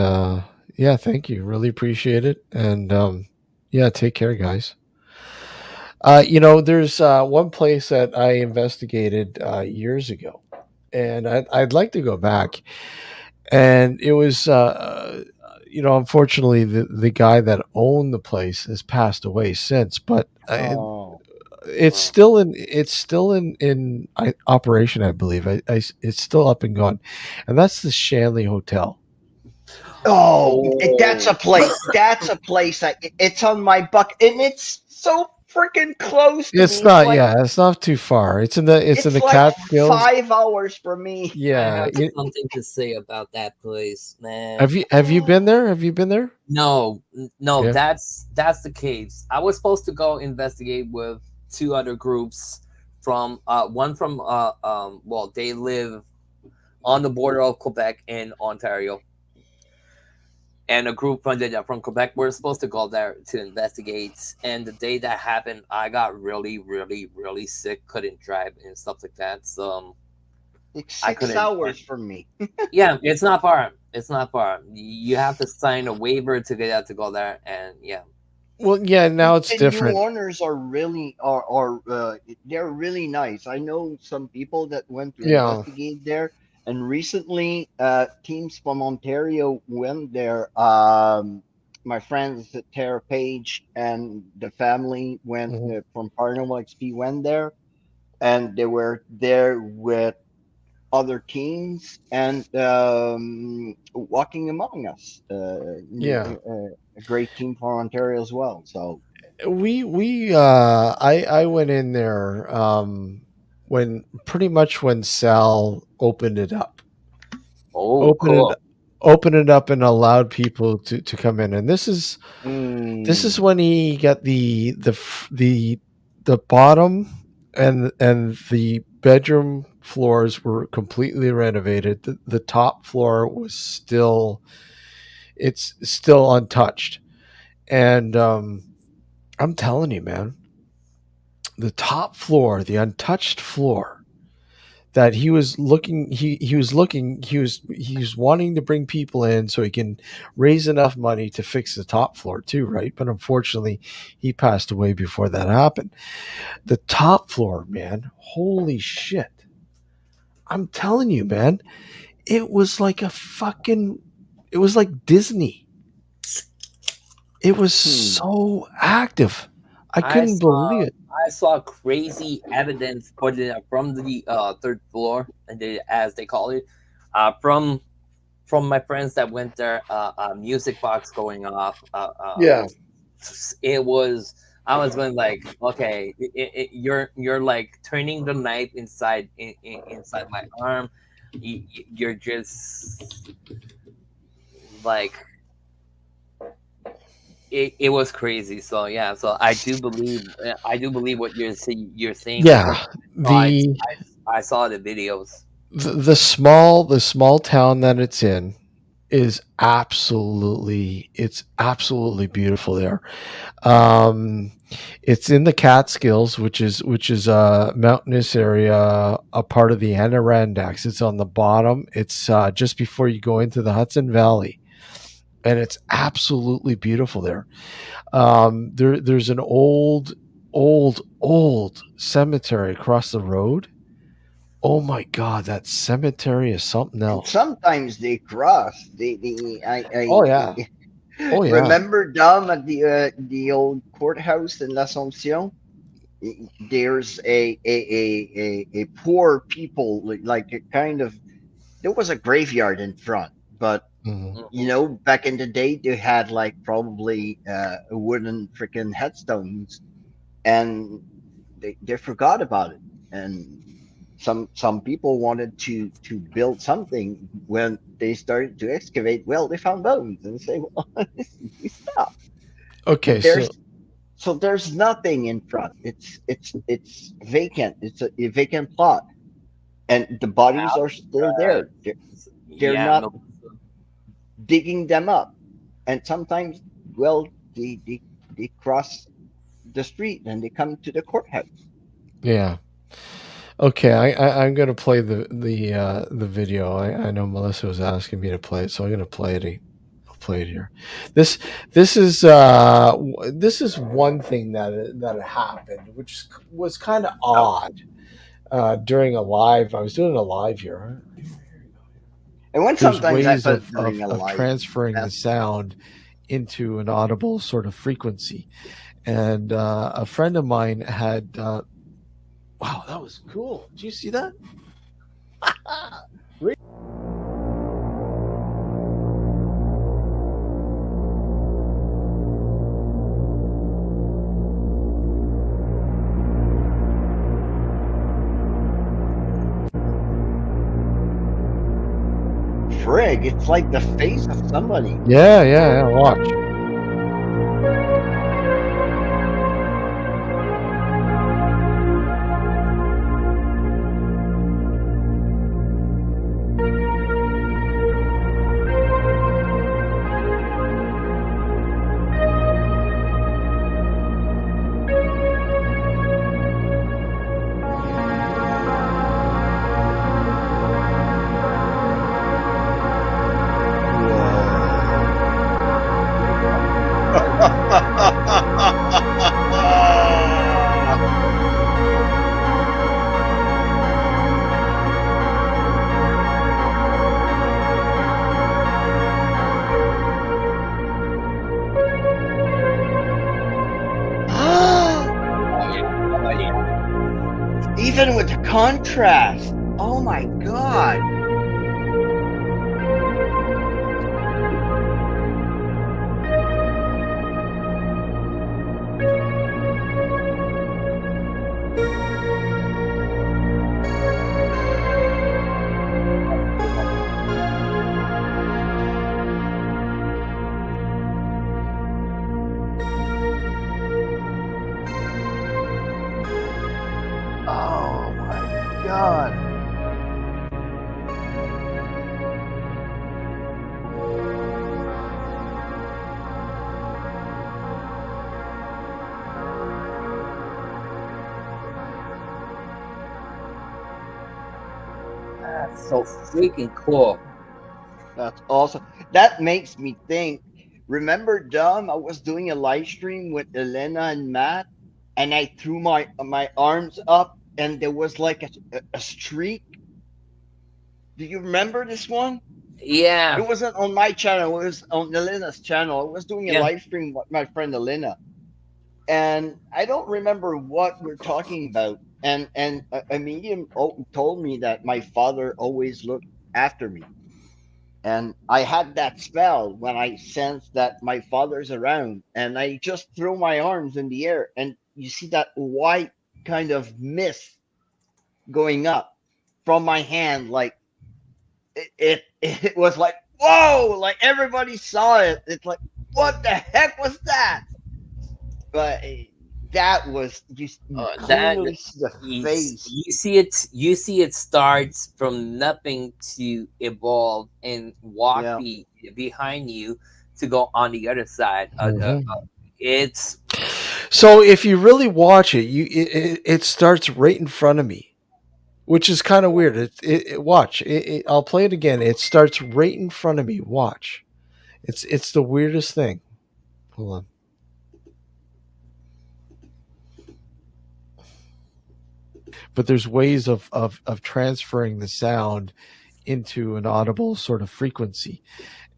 yeah, thank you. Really appreciate it. And yeah, take care, guys. There's one place that I investigated years ago, and I'd like to go back. And it was, unfortunately, the guy that owned the place has passed away since, but Oh, Oh, it's still in operation, I believe. It's still up and going, and that's the Shanley Hotel. oh, that's oh, a place. That's a place. It's on my bucket, and it's so freaking close to It's me. It's not, like yeah, it's not too far. It's in it's the like Catskills. 5 hours from me. I Yeah. have something to say about that place, man. Have you been there? Have you been there? No, no, Yeah. that's the case. I was supposed to go investigate with two other groups from one from well, they live on the border of Quebec and Ontario, and a group from Quebec. We're supposed to go there to investigate. And the day that happened, I got really, really, really sick. Couldn't drive and stuff like that. So It's I six couldn't. hours from me. Yeah, it's not far. It's not far. You have to sign a waiver to get out to go there, and yeah. Well, yeah, now it's The new different. owners are they're really nice. I know some people that went to Yeah. investigate there, and recently teams from Ontario went there. My friends Tara Page and the family went Mhm. from Paranormal XP went there, and they were there with other teams and Walking Among Us, Yeah. a great team from Ontario as well. So. We I went in there when pretty much when Sal opened it up. Oh, Opened cool. it opened it up and allowed people to come in. And this is Mm. when he got the bottom and the bedroom floors were completely renovated. The top floor was it's still untouched. And I'm telling you, man, the top floor, the untouched floor that he was wanting to bring people in so he can raise enough money to fix the top floor too, right? But unfortunately, he passed away before that happened. The top floor, man, holy shit. I'm telling you, man, it was like it was like Disney. It was Hmm. so active. I I couldn't believe saw it. I saw crazy evidence for from the third floor, and as they call it, from my friends that went there. Music box going off. Yeah. It was. I was going like, okay, you're like turning the knife inside my arm. You're just like it was crazy. So yeah, so I do believe what you're saying because Yeah. I The I saw the videos. the small town that it's in is absolutely beautiful there. Um, it's in the Catskills, which is a mountainous area, a part of the Adirondacks. It's on the bottom. It's just before you go into the Hudson Valley, and it's absolutely beautiful there. There's an old cemetery across the road. Oh my god, that cemetery is something And else. sometimes they cross. Oh yeah. I Oh yeah. remember Dom at the old courthouse in L'Assomption. There's a poor people like a kind of there was a graveyard in front, but Mhm. Hmm. back in the day they had like probably a wooden freaking headstones, and they forgot about it. And some people wanted to build something when they started to excavate. Well, they found bones and say, well, you stop. Okay, There's so so there's nothing in front. It's vacant. It's a vacant plot, and the bodies are still Uh, there. They're yeah, not digging them up, and sometimes, well, they cross the street and they come to the courthouse. yeah. Okay, I'm gonna play the video. I know Melissa was asking me to play it, so I'm gonna play it. I'll play it here. This this is one thing that happened, which was kind of odd during a live. I was doing a live here. And when There's sometimes I ways put it during a of live, transferring the that's sound into an audible sort of frequency, and a friend of mine had. Wow, that was cool. Did you see that? frig. It's like the face of somebody. Yeah, yeah, yeah. Watch. Even with the contrast. Oh my god. Oh my god. that's so freaking cool. That's awesome. That makes me think. Remember, Dom, I was doing a live stream with Elena and Matt, and I threw my arms up, and there was like a streak. Do you remember this one? It Yeah, wasn't on my channel. It was on Elena's channel. I was doing a yeah. live stream with my friend Elena, and I don't remember what we're talking about. And a medium told me that my father always looked after me, and I had that spell when I sensed that my father's around, and I just throw my arms in the air, and you see that white kind of mist going up from my hand, like it was like whoa, like everybody saw it. It's like what the heck was that? But that was you That clearly see the face. you see it starts from nothing to evolve and walk Yeah. behind you to go on the other side. Mhm. It's So if you really watch it, it starts right in front of me, which is kind of weird. Watch. I'll play it again. It starts right in front of me. Watch. It's the weirdest thing. Hold on. But there's ways of transferring the sound into an audible sort of frequency.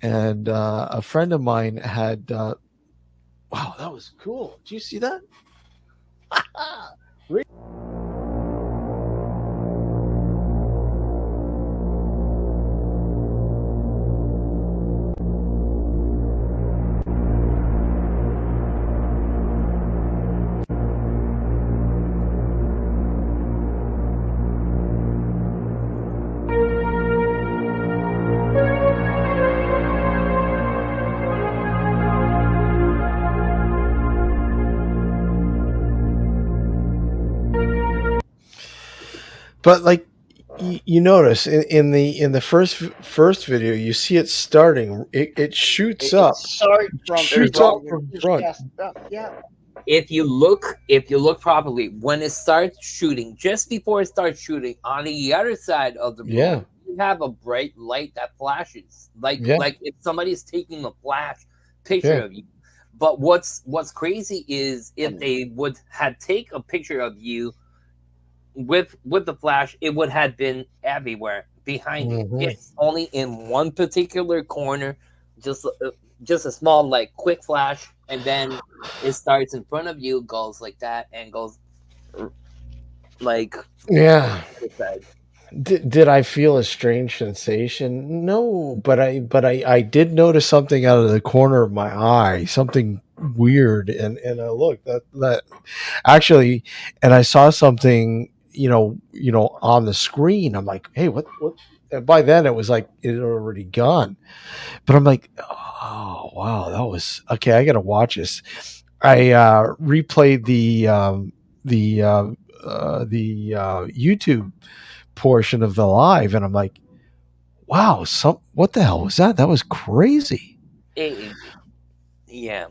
And a friend of mine had. Wow, that was cool. Did you see that? But like you notice in the first video, you see it starting. It shoots It up, started from There's shoots from up no your from front. chest up. Yeah. if you look properly when it starts shooting, just before it starts shooting on the other side of the room, Yeah, you have a bright light that flashes yeah, like if somebody's taking a flash picture yeah. of you. But what's crazy is if they would had take a picture of you with the flash, it would have been everywhere behind you. Hmm. It's only in one particular corner, just just a small like quick flash, and then it starts in front of you, goes like that, and goes like Yeah. the side. Did I feel a strange sensation? No, but I did notice something out of the corner of my eye, something weird, and I looked that actually, and I saw something, on the screen. I'm like, hey, what? And by then it was like it had already gone. But I'm like, oh wow, that was okay. I gotta watch this. I replayed the YouTube portion of the live, and I'm like, wow, what the hell was that? That was crazy. It, yeah,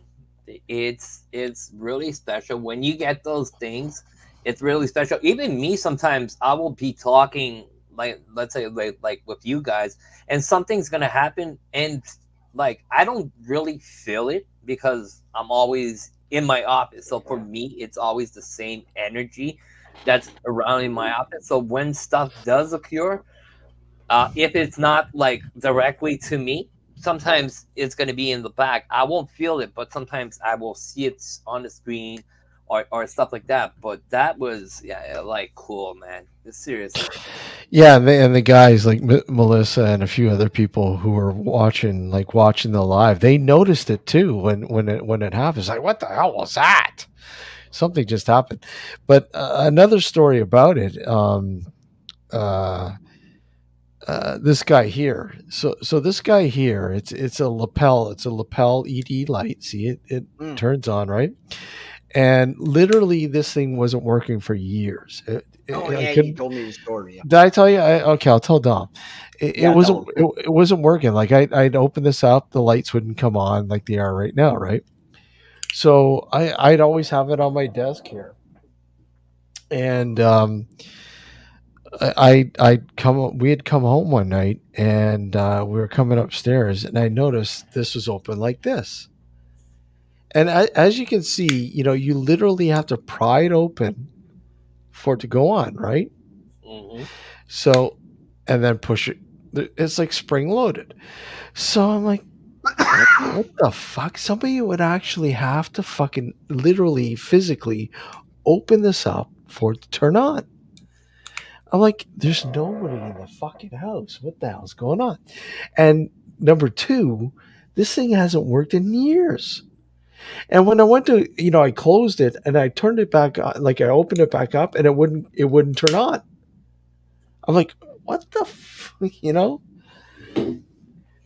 it's really special when you get those things. It's really special. Even me, sometimes I will be talking like let's say like with you guys, and something's gonna happen, and like I don't really feel it because I'm always in my office. So for me, it's always the same energy that's around in my office. So when stuff does occur, if it's not like directly to me, sometimes it's going to be in the back. I won't feel it, but sometimes I will see it on the screen or stuff like that. But that was yeah, like cool, man. Seriously. Yeah, and the guys like Melissa and a few other people who were watching the live, they noticed it too when it happens. Like, what the hell was that? Something just happened. But another story about it. Uh, this guy here. So this guy here. It's a lapel. It's a lapel ED light. See it Mm. turns on, right? And literally, this thing wasn't working for years. Oh I yeah, you couldn't. told me the story. Yeah. Did I tell you? Okay, I'll tell Dom. It Yeah, wasn't. tell It wasn't working. Like I'd open this up, the lights wouldn't come on like they are right now, right? So I'd always have it on my desk here, and I'd come. We had come home one night, and we were coming upstairs, and I noticed this was open like this. And as you can see, you literally have to pry it open for it to go on, right? Hmm. So, and then push it. It's like spring loaded. So I'm like, what the fuck? Somebody would actually have to fucking literally physically open this up for it to turn on. I'm like, there's nobody in the fucking house. What the hell's going on? And number two, this thing hasn't worked in years. And when I went to, I closed it and I turned it back on, like I opened it back up and it wouldn't turn on. I'm like, what the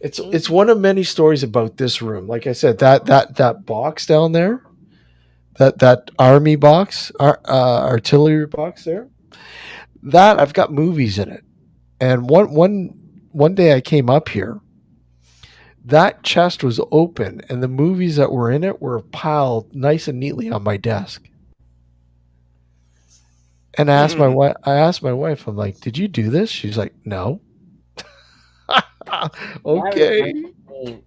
It's one of many stories about this room. Like I said, that box down there, that army box, artillery box there, that I've got movies in it. And one day I came up here, that chest was open, and the movies that were in it were piled nice and neatly on my desk. And I asked my wife, I'm like, "Did you do this?" She's like, "No." That Okay. reminds me,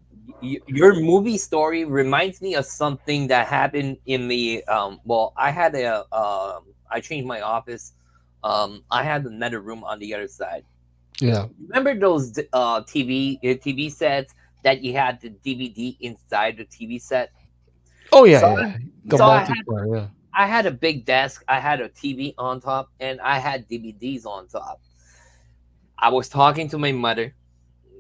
your movie story reminds me of something that happened in the well, I had a I changed my office. I had another room on the other side. Yeah. Remember those TV sets that you had the DVD inside the TV set? Oh yeah, So yeah. The so multiplayer. Yeah. I had a big desk, I had a TV on top, and I had DVDs on top. I was talking to my mother,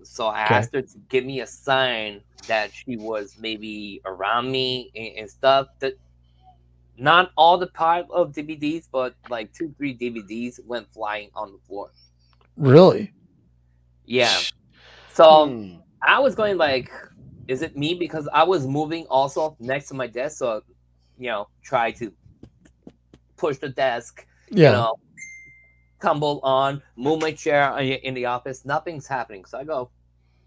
so I Okay. asked her to give me a sign that she was maybe around me and stuff. That not all the pile of DVDs, but like two, three DVDs went flying on the floor. Really? Yeah. So Hmm. I was going like, is it me? Because I was moving also next to my desk, so try to push the desk, you Yeah. know, tumble on, move my chair in the office. Nothing's happening. So I go,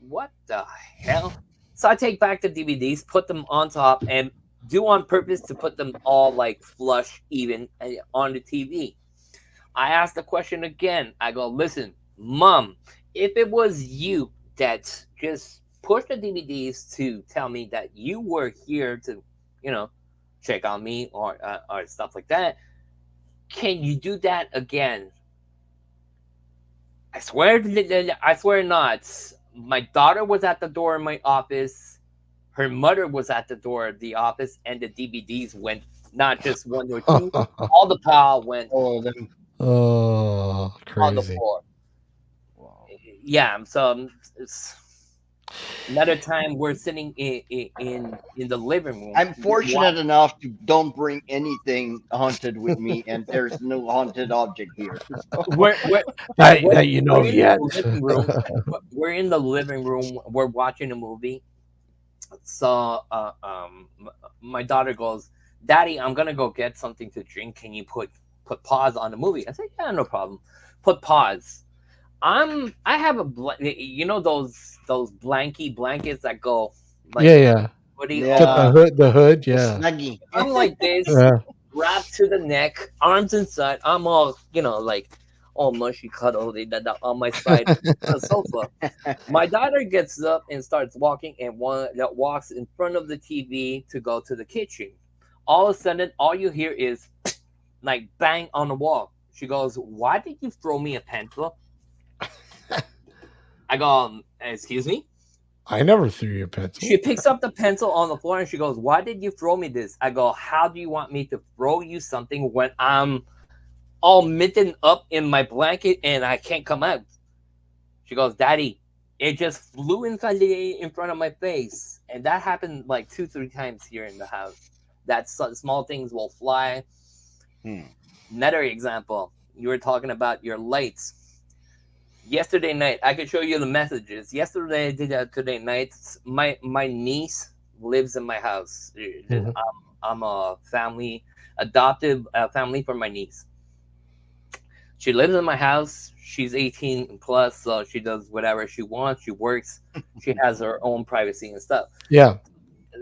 what the hell? So I take back the DVDs, put them on top, and do on purpose to put them all like flush even on the TV. I asked the question again. I go, listen, mom, if it was you that just pushed the DVDs to tell me that you were here to, you know, check on me or stuff like that, can you do that again? I swear not. My daughter was at the door of my office. Her mother was at the door of the office, and the DVDs went not just one or two. All the pile went All of them. Oh, on the crazy. floor. Wow. Yeah. So it's another time we're sitting in the living room. I'm fortunate enough to don't bring anything haunted with me, and there's no haunted object here. So, We're That you know we're of in the yet. living room. We're in the living room. We're watching a movie. So my daughter goes, "Daddy, I'm gonna go get something to drink. Can you put pause on the movie?" I said, "Yeah, no problem. Put pause." I have you know those blanky blankets that go like Yeah. hoodie Got all. the yeah, hood. the Yeah. snuggie. I'm like this, Yeah. wrapped to the neck, arms inside. I'm all like all mushy cuddled on my side on the sofa. My daughter gets up and starts walking, and one that walks in front of the TV to go to the kitchen. All of a sudden, all you hear is like bang on the wall. She goes, "Why did you throw me a pencil?" I go, "Excuse me." I never threw you a pencil. She picks up the pencil on the floor and she goes, "Why did you throw me this?" I go, "How do you want me to throw you something when I'm all mittened up in my blanket and I can't come out?" She goes, "Daddy, it just flew in front of my face." And that happened like 2, 3 times here in the house. That small things will fly. Hmm. Another example, you were talking about your lights. Yesterday night, I could show you the messages. Today night, my niece lives in my house. Mhm. I'm a adoptive family for my niece. She lives in my house. She's 18 plus, so she does whatever she wants. She works. She has her own privacy and stuff. Yeah.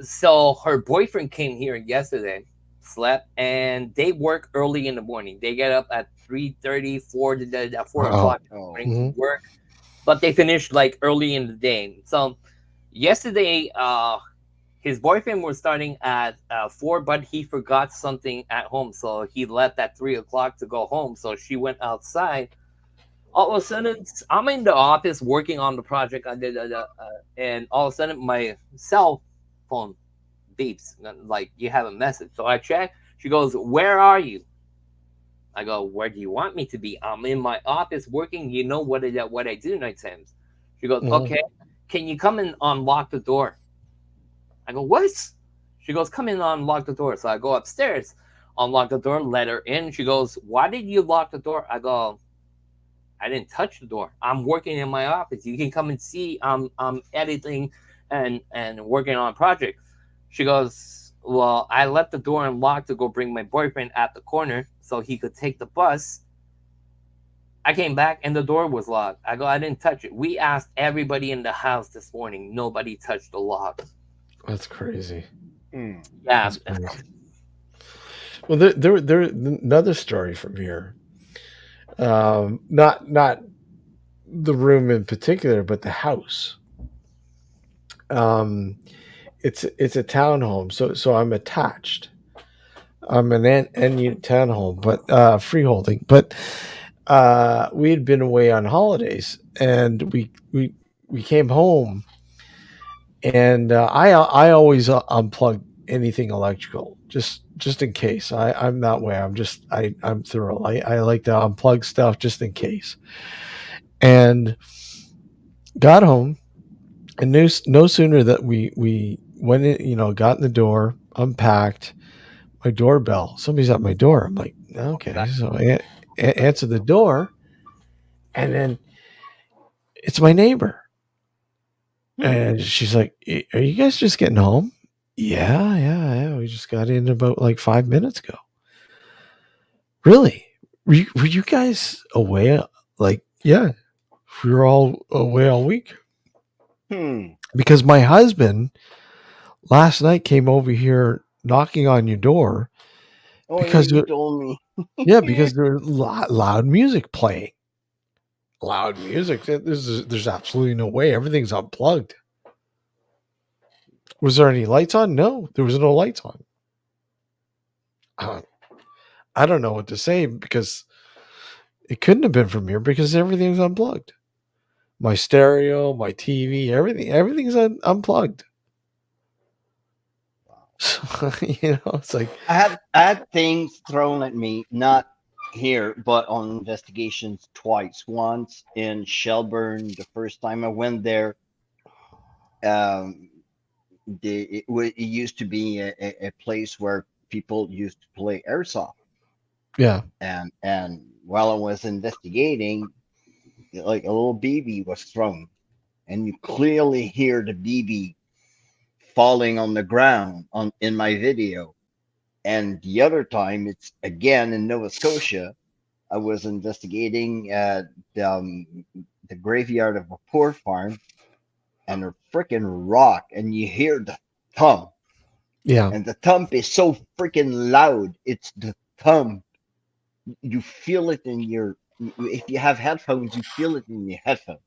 So her boyfriend came here yesterday, slept, and they work early in the morning. They get up at 3:30, 4 Wow. o'clock in the Oh, morning to Mhm. work, but they finish like early in the day. So yesterday, his boyfriend was starting at 4, but he forgot something at home, so he left at 3 o'clock to go home. So she went outside. All of a sudden, I'm in the office working on the project. And all of a sudden, my cell phone beeps like you have a message. So I check. She goes, "Where are you?" I go, "Where do you want me to be? I'm in my office working. You know what I do night times." She goes, Mhm. "Okay, can you come and unlock the door?" I go, "What?" She goes, "Come in and unlock the door." So I go upstairs, unlock the door, let her in. She goes, "Why did you lock the door?" I go, "I didn't touch the door. I'm working in my office. You can come and see. I'm editing and working on a project." She goes, "Well, I left the door unlocked to go bring my boyfriend at the corner so he could take the bus. I came back and the door was locked." I go, "I didn't touch it. We asked everybody in the house this morning. Nobody touched the lock." That's crazy. hmm. Yeah. That's crazy. Well, there another story from here. Not the room in particular, but the house. Um, it's a townhome, so I'm attached. I'm an N unit townhome, but freeholding. But we had been away on holidays, and we came home, and I always unplug anything electrical just in case. I'm that way. I'm thorough. I like to unplug stuff just in case. And got home, and no sooner that we went in, got in the door, unpacked my doorbell. Somebody's at my door. I'm like, okay, so I answer the door, and then it's my neighbor, and she's like, "Are you guys just getting home?" Yeah. We just got in about like 5 minutes ago. Really? were you guys away? Like, yeah, we were all away all week Hmm. because my husband last night came over here knocking on your door Oh yeah, because you told me. yeah, because there's loud music playing. Loud music. There's absolutely no way. Everything's unplugged. Was there any lights on? No, there was no lights on. Uh, I don't know what to say because it couldn't have been from here because everything's unplugged. My stereo, my TV, everything's unplugged. So, it's like, I had things thrown at me, not here, but on investigations twice. Once in Shelburne, the first time I went there, um, it used to be a place where people used to play airsoft, yeah, and while I was investigating, like a little BB was thrown, and you clearly hear the BB falling on the ground on in my video. And the other time, it's again in Nova Scotia. I was investigating the, the graveyard of a poor farm, and a freaking rock, and you hear the thump, yeah, and the thump is so freaking loud. It's the thump. You feel it in your. If you have headphones, you feel it in your headphones.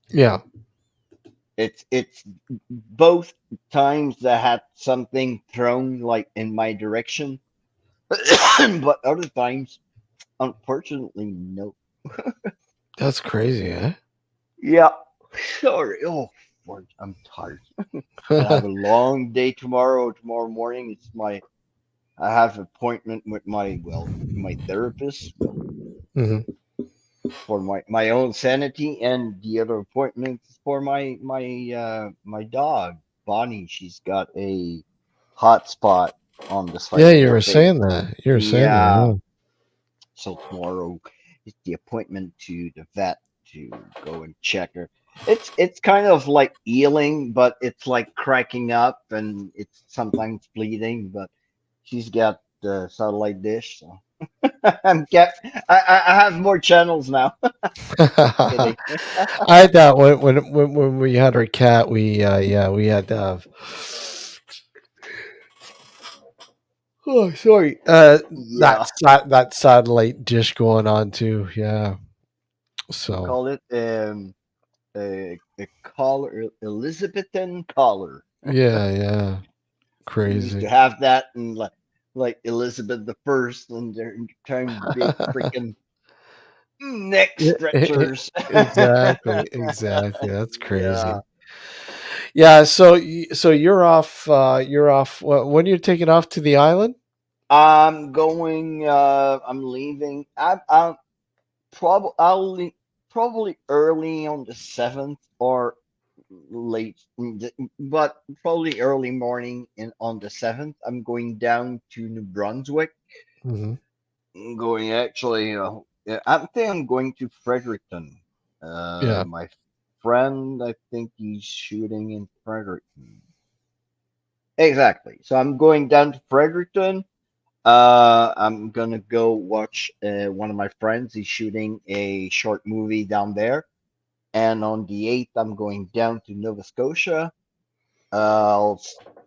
yeah. It's both times I had something thrown like in my direction, but other times, unfortunately, no. That's crazy, eh? Yeah, sorry. Oh, Lord, I'm tired. I have a long day tomorrow. Tomorrow morning, it's my. I have appointment with my therapist. Well, Mhm. for my own sanity, and the other appointment is for my dog Bonnie. She's got a hot spot on the Yeah, side of you her were face. saying that. You were saying Yeah. that. So tomorrow is the appointment to the vet to go and check her. It's kind of like healing, but it's like cracking up and it's sometimes bleeding. But she's got the satellite dish, so I have more channels now. Yeah. Kidding. I had that when we had our cat. We had to have. Oh, sorry. Yeah, That satellite dish going on too. Yeah. we So call it a collar, Elizabethan collar. yeah, yeah, We used to crazy. have that in like Elizabeth the First, and they're trying big freaking neck Yeah, stretchers. exactly, exactly. That's Yeah, crazy. Yeah. So so you're off. You're off. When you're taking off to the island? I'm going. I'm leaving. Probably early on the 7th or late, but probably early morning in on the 7th. I'm going down to New Brunswick. Hmm. I'm going actually. Yeah, I think I'm going to Fredericton. Yeah. My friend, I think he's shooting in Fredericton. Exactly. So I'm going down to Fredericton. I'm gonna go watch one of my friends. He's shooting a short movie down there. And on the 8th, I'm going down to Nova Scotia. Uh, I'll,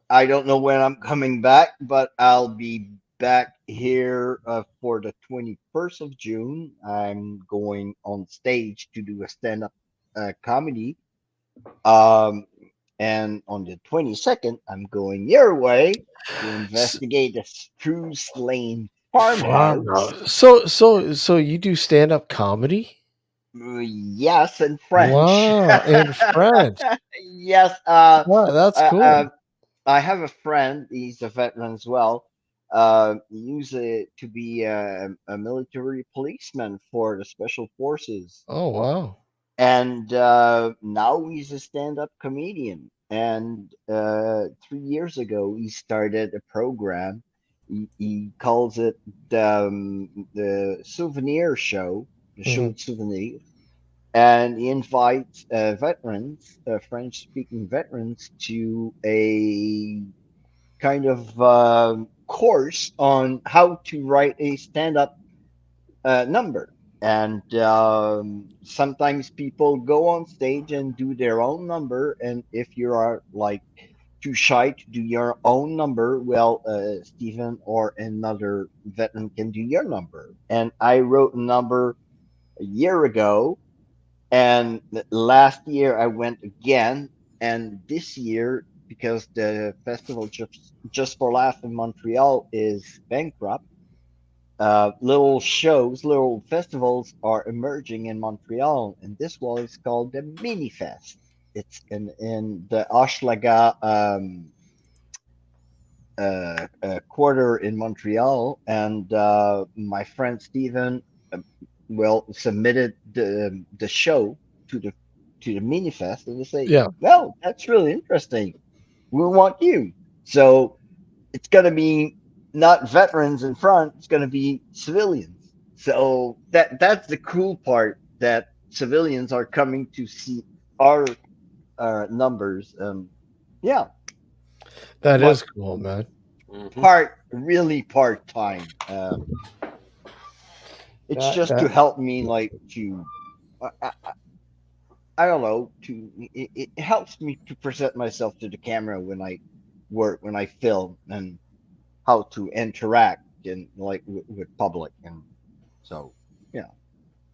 I don't know when I'm coming back, but I'll be back here for the 21st of June. I'm going on stage to do a stand-up comedy. Um, and on the 22nd, I'm going your way to investigate the Spruce Lane farmhouse. Farmhouse. So you do stand up comedy? Yes, in French. Wow, in French. Yes. Wow, that's Uh, cool. uh, I have a friend. He's a veteran as well. He used to be a military policeman for the special forces, Oh wow. and now he's a stand-up comedian. And 3 years ago, he started a program. He calls it the Souvenir Show, the show Hmm. de souvenirs, and he invites veterans, French-speaking veterans, to a kind of course on how to write a stand-up number. And sometimes people go on stage and do their own number. And if you are like too shy to do your own number, well, Stephen or another veteran can do your number. And I wrote a number a year ago, and last year I went again, and this year, because the festival just for Laugh in Montreal is bankrupt, little shows, little festivals are emerging in Montreal, and this one is called the Mini Fest. It's in the Hochelaga quarter in Montreal, and my friend Steven, well, submitted the show to the Mini Fest, and they say, Yeah, well, that's really interesting. We want you. So it's going to be not veterans in front, it's going to be civilians. So that's the cool part, that civilians are coming to see our numbers. Yeah, that but is cool, man. Mhm. really part time. It's That just to that help me, like, to I don't know, to it helps me to present myself to the camera when I work, when I film, and how to interact in, like, with public. And so, yeah,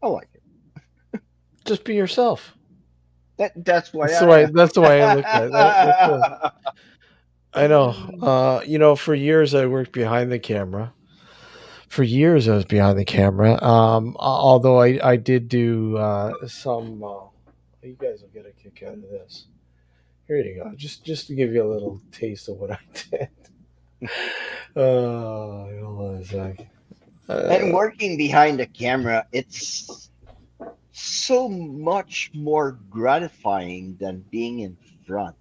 I like it. just be yourself. That's why That's the I way. am. That's the way I look at it. I know. For years I worked behind the camera. For years I was behind the camera. Although I did do some. You guys will get a kick out of this. Here you go. Just to give you a little taste of what I did. Hold on a sec. And Uh, working behind the camera, it's so much more gratifying than being in front.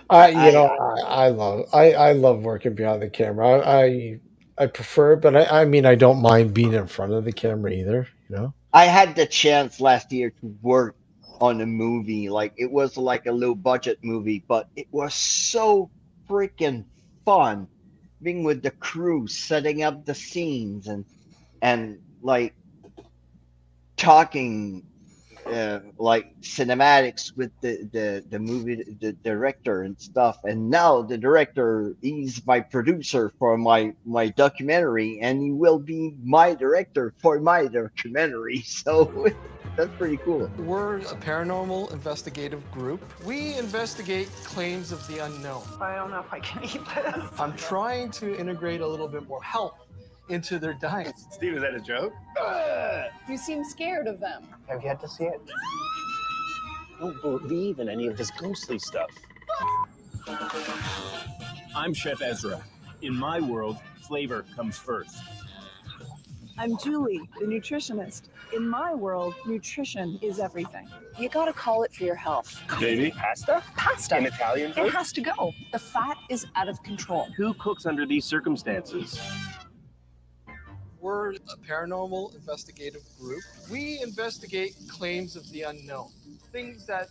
I you I know I love working behind the camera. I prefer it, but I mean I don't mind being in front of the camera either. You know. I had the chance last year to work on a movie. Like, it was like a low budget movie, but it was so freaking fun being with the crew, setting up the scenes, and like talking, like cinematics with the movie, the director and stuff. And now the director, he's my producer for my documentary, and he will be my director for my documentary. So that's pretty cool. We're a paranormal investigative group. We investigate claims of the unknown. I don't know if I can eat this. I'm trying to integrate a little bit more health into their diet. Steve, is that a joke? You seem scared of them. Have yet to see it. I don't believe in any of this ghostly stuff. I'm Chef Ezra. In my world, flavor comes first. I'm Julie, the nutritionist. In my world, nutrition is everything. You gotta call it for your health. Baby, pasta? Pasta. In Italian It food? has to go. The fat is out of control. Who cooks under these circumstances? We're a paranormal investigative group. We investigate claims of the unknown, things that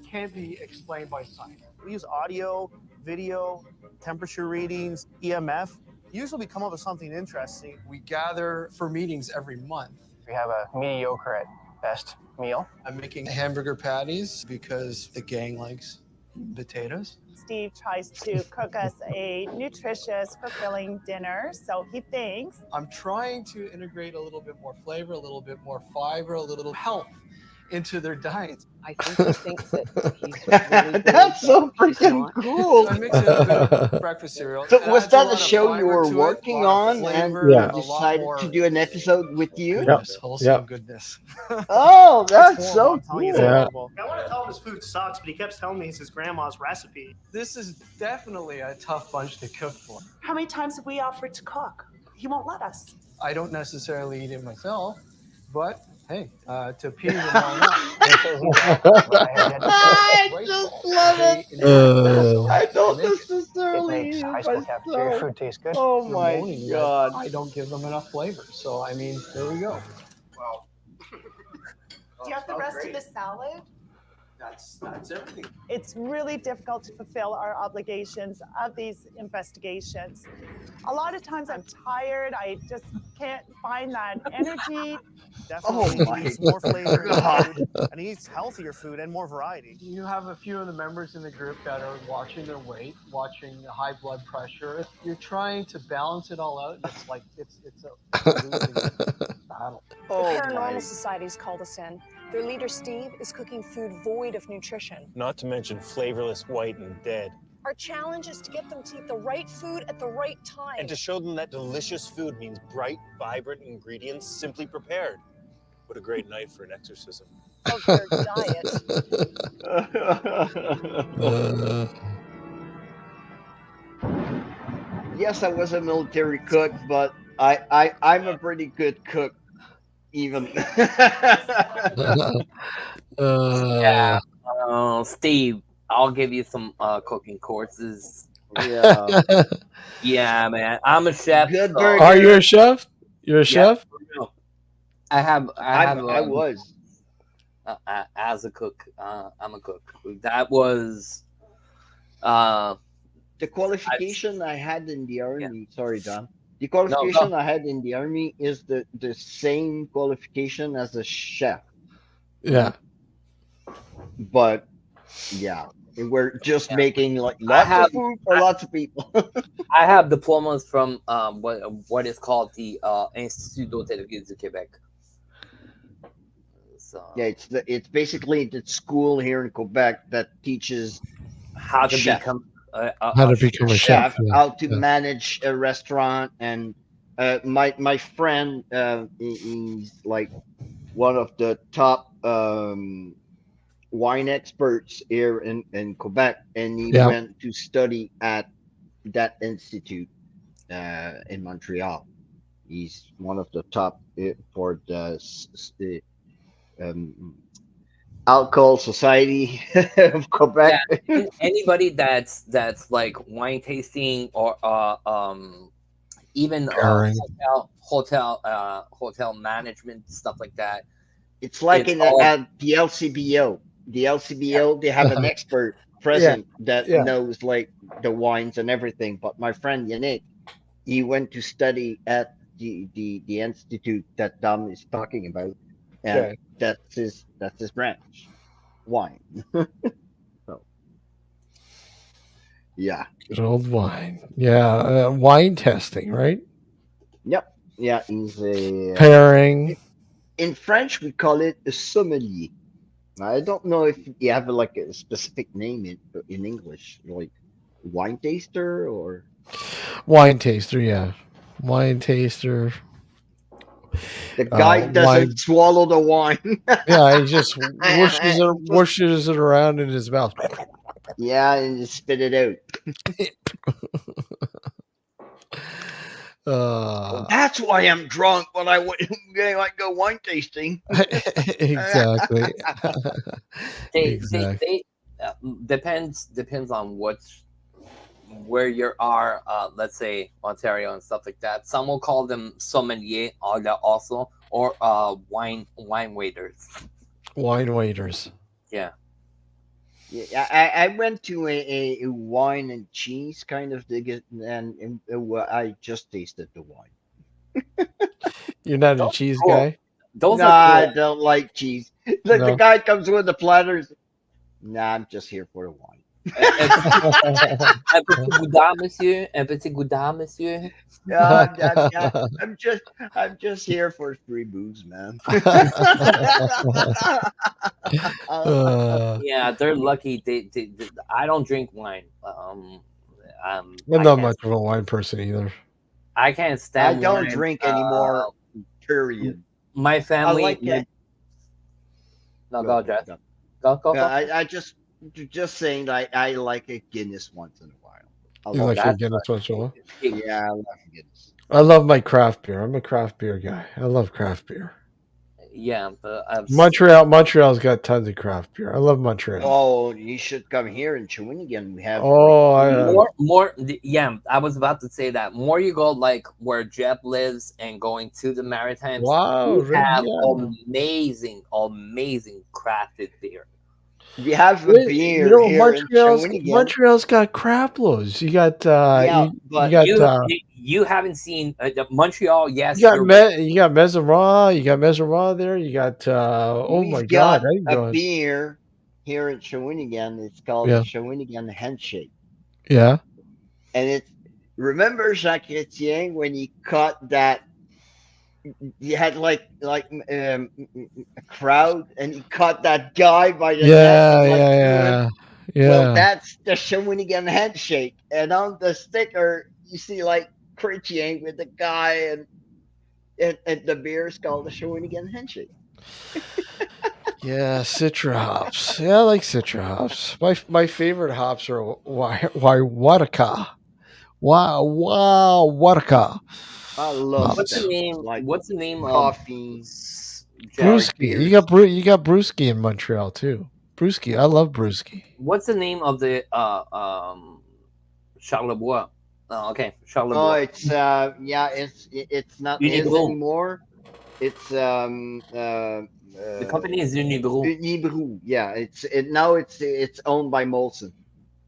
can't be explained by science. We use audio, video, temperature readings, EMF. Usually we come up with something interesting. We gather for meetings every month. We have a mediocre at best meal. I'm making hamburger patties because the gang likes potatoes. Steve tries to cook us a nutritious, fulfilling dinner, so he thinks. I'm trying to integrate a little bit more flavor, a little bit more fiber, a little health into their diets. I think he thinks that he's really That's so good. He's freaking not. cool. So I mix in a bit of breakfast cereal. So It was adds that lot a of show you fiber were to it, working a lot on, of and flavor, Yeah. a lot decided more to do an episode with you? goodness, wholesome Yep. goodness. Oh, that's It's so horrible, I'm telling you, it's cool. Yeah. horrible. I want to tell him his food sucks, but he keeps telling me it's his grandma's recipe. This is definitely a tough bunch to cook for. How many times have we offered to cook? He won't let us. I don't necessarily eat it myself, but hey, to appease him, why not? I just love it. I don't Make it. It necessarily makes eat high it school cafeteria myself. food taste good. Oh They're my moaning that god. I don't give them enough flavor. So I mean, there we go. Do you have the rest of the salad? That's everything. It's really difficult to fulfill our obligations of these investigations. A lot of times I'm tired. I just can't find that energy. Definitely, my he needs more flavor in his God. food, and he needs healthier food and more variety. You have a few of the members in the group that are watching their weight, watching the high blood pressure. You're trying to balance it all out, and it's like it's a losing battle. The Oh Paranormal my. Society's called us in. Their leader, Steve, is cooking food void of nutrition. Not to mention flavorless, white, and dead. Our challenge is to get them to eat the right food at the right time. And to show them that delicious food means bright, vibrant ingredients simply prepared. What a great night for an exorcism. Of their diet. Yes, I was a military cook, but I'm a pretty good cook, even. Yeah. Steve, I'll give you some cooking courses. Yeah. Yeah, man. I'm a chef. Good so- burger. Are you a chef? You're a chef? I was. as a cook. I'm a cook. That was The qualification I had in the army. Sorry, Don. The qualification I had in the army is the same qualification as a chef. Yeah. But yeah, we're just making like I lots have- of food for lots of people. I have diplomas from what is called the Institut d'Hôtellerie du Québec. So Yeah, it's basically the school here in Quebec that teaches how to chef. become How to become a chef. yeah. how to Yeah. manage a restaurant, and my friend he's like one of the top wine experts here in Quebec, and he Yeah. went to study at that institute in Montreal. He's one of the top for the alcohol society of Quebec. anybody that's like wine tasting or even Pairing. hotel management, stuff like that. It's like It's in all- at the LCBO. The LCBO, they have an expert present that Yeah. knows like the wines and everything. But my friend Yannick, he went to study at the institute that Dom is talking about, and Okay. that's his branch, wine. So, yeah, Good old wine. Yeah. Wine testing, right? yep, yeah. He's a Pairing. in French we call it a sommelier. I don't know if you have like a specific name in English, like wine taster or Wine taster, yeah. Wine taster. the guy doesn't wine- swallow the wine. Yeah, he just whooshes it around in his mouth. Yeah, and just spit it out. That's why I'm drunk when I go wine tasting. Exactly. Exactly. Depends on where you are. Let's say Ontario and stuff like that. Some will call them sommelier also, or wine waiters. Wine waiters. Yeah. Yeah, I went to a wine and cheese kind of thing, and I just tasted the wine. You're not a cheese cool. guy? Those Nah, are I cool. don't like cheese. Like No. the guy comes with the platters. Nah, I'm just here for the wine. Un petit gouda, monsieur. Un petit gouda, monsieur. Yeah, I'm just here for free booze, man. Yeah, they're lucky. They I don't drink wine. I'm I not can't- much of a wine person either. I can't I stand. don't wine. drink anymore. Period. My family. like it. No, go, Jeff. Go. I just saying that I like a Guinness once in a while. I You love like it. your Guinness once in a while? Yeah, I love Guinness. I love my craft beer. I'm a craft beer guy. I love craft beer. Yeah, but Montreal's got tons of craft beer. I love Montreal. Oh, you should come here in Shawinigan. We have more. Yeah, I was about to say that. More you go like where Jeb lives and going to the Maritimes. Wow, we have yeah. amazing crafted beer. We have a You beer know, here in Shawinigan. Montreal's got crap loads. You got Yeah, you but got You haven't seen Montreal. Yes, you got you're right. you got Mesera, you got Mesera there. You got oh my we've god, got I can a go on. beer here in Shawinigan. It's called the Yeah, Shawinigan Handshake. yeah, And it's, remember Jacques Etienne when he caught that, he had a crowd and he caught that guy by the neck yeah, and like yeah, threw him. yeah, Well, yeah. that's the Shawinigan Handshake. And on the sticker, you see like Chrétien with the guy, and the beer is called the Shawinigan Handshake. Yeah, Citra hops. Yeah, I like Citra hops. My favorite hops are Wadaka. Wadaka I love What's the hops. stout, name? like What's the name of coffee, Jack? dark Brewski. beers. You got Brewski in Montreal too. Brewski. I love Brewski. What's the name of the Charlebois? Oh, okay, Oh, Charlebois. it's yeah, it's not his Unibrew. anymore. It's The company is Unibrew. Unibrew. Yeah, now it's owned by Molson.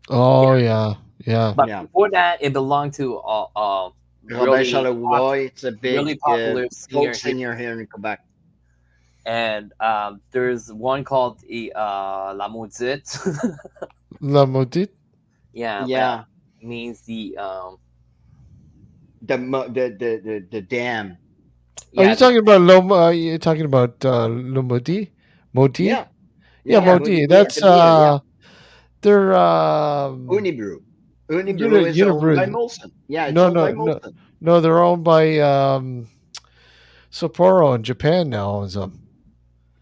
Oh yeah, yeah. But Yeah, before that, it belonged to Robert really Charlevoix. It's a big really popular senior folk senior here in Quebec. and there's one called La Maudite. La Maudite. Yeah, Yeah, means the the dam. Oh, yeah you're talking about Loma? You're talking about Le Maudit? Maudit? Yeah, Yeah, yeah, Maudit. the That's beer. Yeah, they're Unibrew. Unibrew is owned by Unibrew. Molson. Yeah, it's No, owned by no, no, Molson. no. They're owned by Sapporo in Japan now owns them.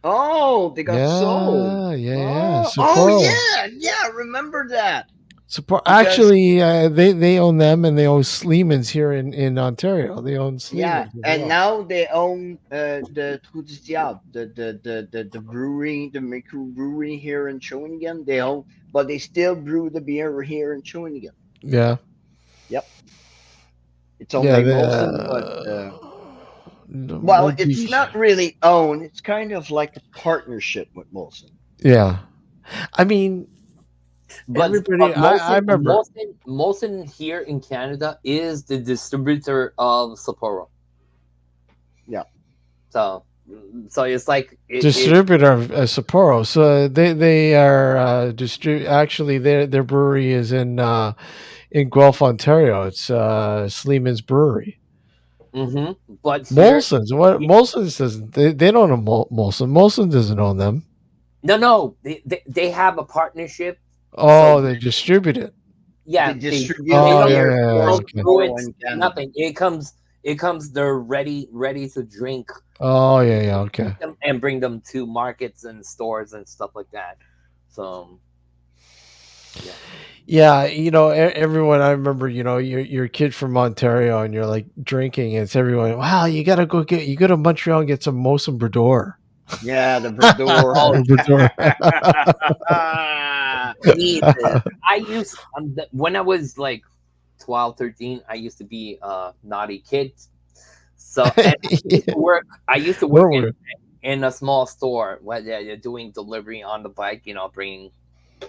Oh, they got sold. Yeah, yeah, yeah. Oh Sapporo. yeah. I remember that Sapporo. because Actually, they own them, and they own Sleeman's here in Ontario. They own yeah, Sleeman's as and well. now they own the Trou du Diable, the brewery, the microbrewery here in Shawinigan. They own, but they still brew the beer here in Shawinigan. Yeah, Yep, it's owned yeah. by Molson, but well, it's not really owned. It's kind of like a partnership with Molson. Yeah, I mean, but everybody. I remember. Molson here in Canada is the distributor of Sapporo. Yeah. So it's like Distributor of Sapporo. So they are actually their brewery is in Guelph, Ontario. It's Sleeman's Brewery. Mm-hmm. But Molson's what Molson's doesn't they don't own Molson. Molson doesn't own them. No, they have a partnership. Oh, So- they distribute it. Yeah, They distribute Oh, it yeah, here yeah, for okay. Sapporo in Canada. nothing. It comes. They're ready to drink Oh yeah, okay. them and bring them to markets and stores and stuff like that. So Yeah, everyone. I remember, you're a kid from Ontario, and you're like drinking. And it's everyone. Wow, you go to Montreal and get some Molson Bredor. Yeah, the Bredor. I used when I was like 12, 13, I used to be a naughty kid. So and I used to work in a small store where they're doing delivery on the bike, bringing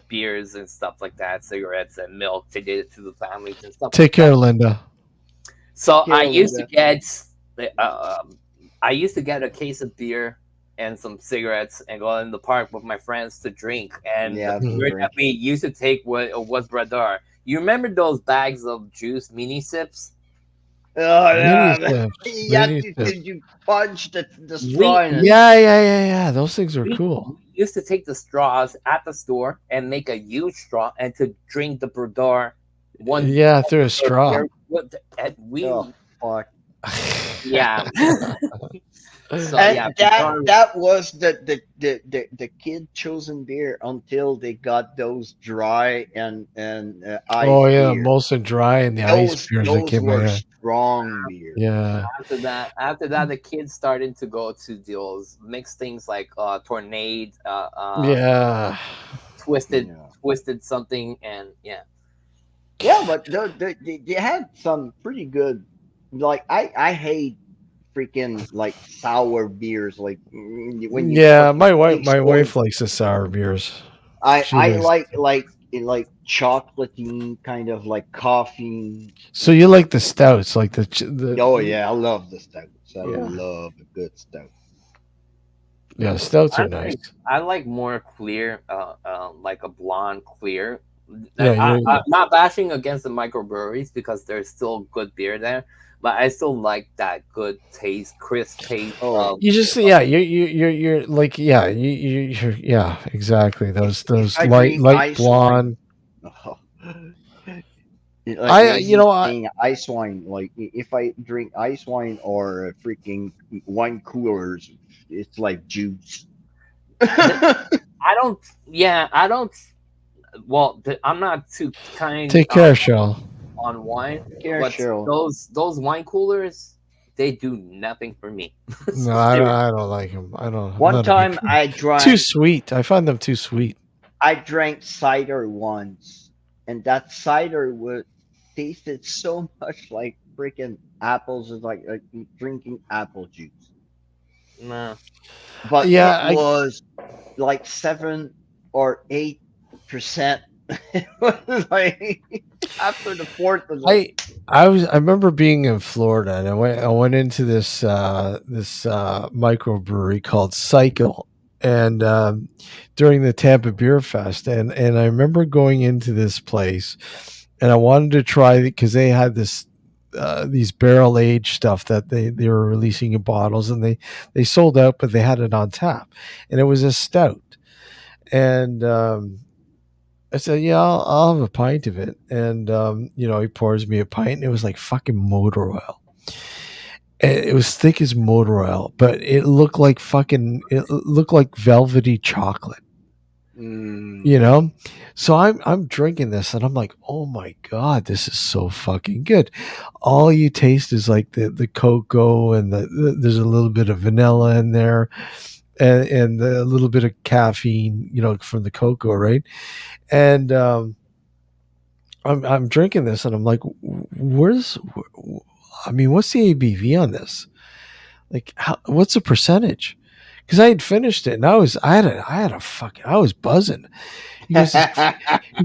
beers and stuff like that, cigarettes and milk to get it to the families and stuff. Take care, Linda. So I used to get a case of beer and some cigarettes and go in the park with my friends to drink. And the beer that we used to take was Bredor. You remember those bags of juice, mini sips? Oh yeah, you punch the straw in it. Yeah. Those things are cool. We used to take the straws at the store and make a huge straw and to drink the Bredor through a straw. Oh fuck. Yeah. So, and that was the kid chosen beer until they got those dry and ice. Oh yeah, beer. Molson Dry and the ice beers that Those came were out. strong beer. Yeah. After that, the kids started to go to those mixed things like Tornade, twisted something, and yeah. Yeah, but they had some pretty good. Like I hate freaking like sour beers. Like when you my wife likes the sour beers. She I was. like chocolatey kind of like coffee. So you like the stouts, like the Oh yeah, I love the stouts. I yeah, love a good stout. yeah, stouts I are nice. like more clear, like a blonde clear. Yeah, I'm not bashing against the microbreweries because there's still good beer there, but I still like that good taste, crisp taste Oh, of. you just yeah, you're like yeah, you're yeah, exactly. if Those I drink light ice wine, blonde. oh, like I you Lazy know I saying ice wine. Like if I drink ice wine or freaking wine coolers, it's like juice. I don't. Yeah, I don't. Well, I'm not too kind take care, Shell. on wine, Care, but Cheryl. those wine coolers, they do nothing for me. No, Seriously. I don't like them. I'm One not a big time fan. Too sweet. I find them too sweet. I drank cider once, and that cider would tasted so much like freaking apples. It's like drinking apple juice, Nah. but Yeah, it was like 7 or 8%. It was like after the fourth was like, I remember being in Florida and I went into this microbrewery called Cycle and during the Tampa Beer Fest and I remember going into this place and I wanted to try because they had this these barrel aged stuff that they were releasing in bottles and they sold out but they had it on tap and it was a stout and I said, "Yeah, I'll have a pint of it." And he pours me a pint, and it was like fucking motor oil. And it was thick as motor oil, but it looked like fucking. It looked like velvety chocolate. mm, You know, so I'm drinking this, and I'm like, "Oh my god, this is so fucking good." All you taste is like the cocoa, and there's a little bit of vanilla in there, and a little bit of caffeine, from the cocoa, right? And I'm drinking this and I'm like, I mean, what's the ABV on this? Like, what's the percentage? Because I had finished it and I had a fucking, I was buzzing. He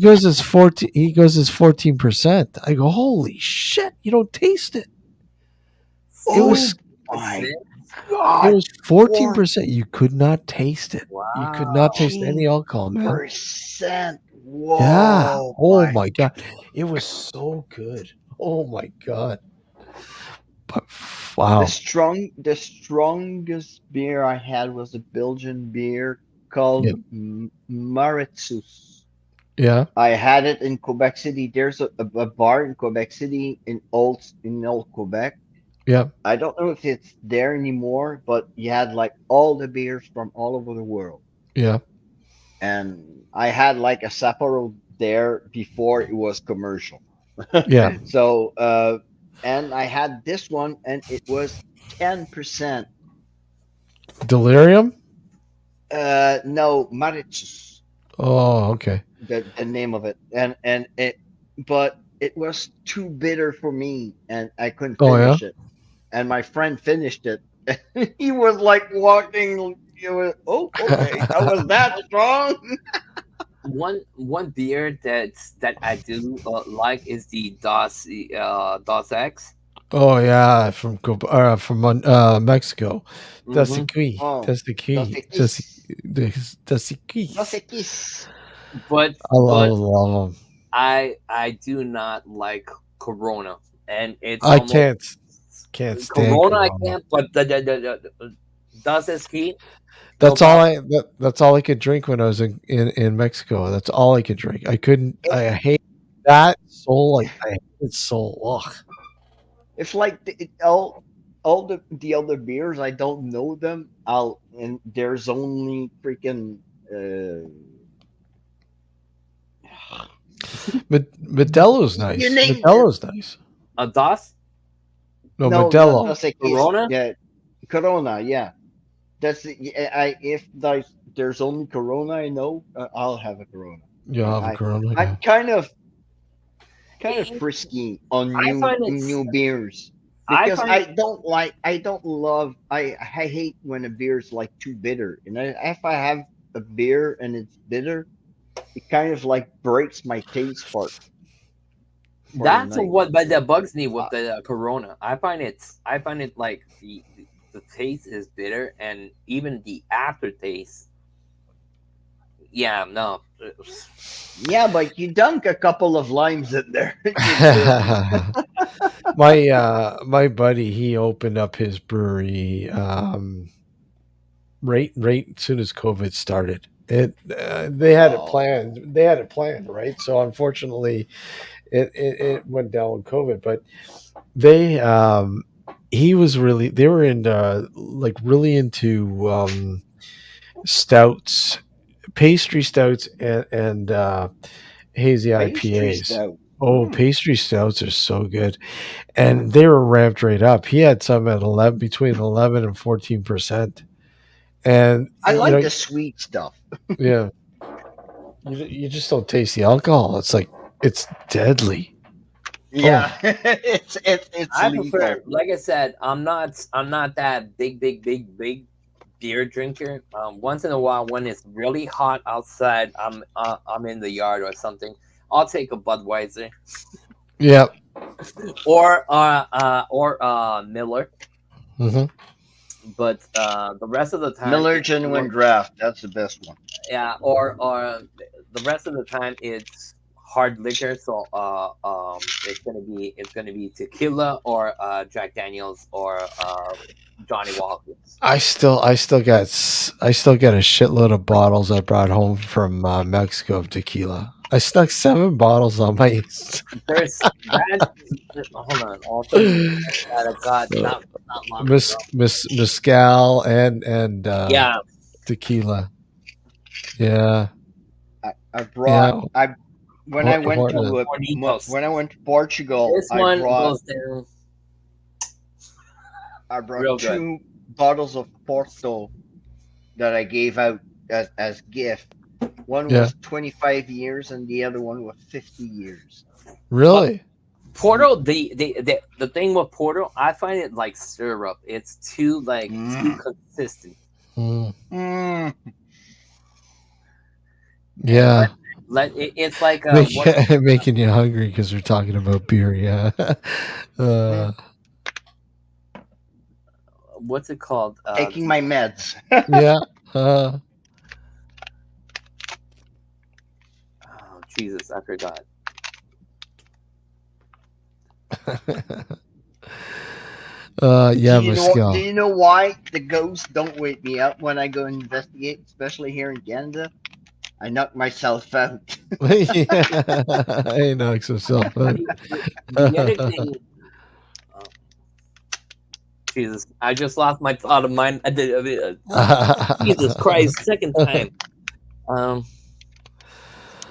goes, it's 14. He goes, it's 14%. I go, holy shit! You don't taste it. It oh was, my it god, was 14%. You could not taste it. You could not taste any 14%. alcohol, man. Yeah. Whoa, Oh my my god, it was so good. Oh my god. But wow. the strongest beer I had was a Belgian beer Yeah. called Maritzus. Yeah. I had it in Quebec City. There's a bar in Quebec City in old Quebec. Yeah. I don't know if it's there anymore, but you had like all the beers from all over the world. Yeah. And I had like a Sapporo there before it was commercial. Yeah. So and I had this one and it was 10%. Delirium? No, Maritzus, Oh, okay. the name of it. And it but it was too bitter for me and I couldn't Oh yeah. finish it. And my friend finished it. He was like walking, oh, okay, that was that strong. One beer that I do like is the DOS X. Oh yeah, from Mexico. That's the Hmm. key. Oh, That's the Dos key. Equis. That's the key. Dos Equis. But I love them. I do not like Corona, and it's I almost can't stand Corona. I Corona. can't, but the DOS X. No That's all problem. that's all I could drink when I was in Mexico. That's all I could drink. I couldn't. If I hate that soul. Like I hate soul. Ugh. if like all the other beers I don't know them. I'll and there's only freaking Modelo's you nice. name them. Modelo's nice. A DOS No, No, not Modelo. Dos Equis. Corona. Yeah, Corona. Yeah, that's I if there's only Corona I know, I'll have a Corona. You have a I Corona. I'm Yeah. kind of frisky on I find new beers I because find I don't love I hate when a beer is like too bitter and if I have a beer and it's bitter it kind of like breaks my taste for the That's night. what, but that bugs me with the Corona. I find it like the taste is bitter, and even the aftertaste. Yeah, no. Yeah, but you dunk a couple of limes in there. You're good. My buddy, he opened up his brewery right as soon as COVID started. They had it Oh, planned. They had it planned, right? So unfortunately, it went down with COVID. But they he was really they were in like really into stouts, pastry stouts, and hazy pastry IPAs. stout. Oh, pastry stouts are so good, and they were ramped right up. He had some at 11, between 11 and 14%, and I you like know, the sweet stuff. yeah, you just don't taste the alcohol. It's like it's deadly. Yeah, Oh, it's I prefer, lethal. like I said, I'm not that big beer drinker. Once in a while, when it's really hot outside, I'm in the yard or something. I'll take a Budweiser yeah. or Miller. Hmm. But the rest of the time, Miller it's Genuine more, Draft. That's the best one. yeah, or the rest of the time it's hard liquor. So it's gonna be tequila or Jack Daniels or Johnny Walkers. I still got a shitload of bottles I brought home from Mexico of tequila. I stuck 7 bottles on my There's that. Hold on, also that I got not long ago. mezcal and Yeah, tequila. Yeah, I brought yeah. I when I went Horton. to Hornitos. when I went to Portugal, This one goes down I brought real good. 2 bottles of Porto that I gave out as gift. One Yeah, was 25 years and the other one was 50 years. really. Porto, the thing with Porto, I find it like syrup. It's too too consistent. Mm, Mm. And yeah, it's like what making you hungry because we're talking about beer. Yeah, uh, what's it called? Taking my meds. yeah. Uh, Oh, Jesus, I forgot. yeah, Do mezcal. you know why the ghosts don't wake me up when I go investigate, especially here in Canada? I knock myself out. Yeah, he knocks himself out. The other thing, oh, Jesus, I just lost my thought of mine. Jesus Christ, second time.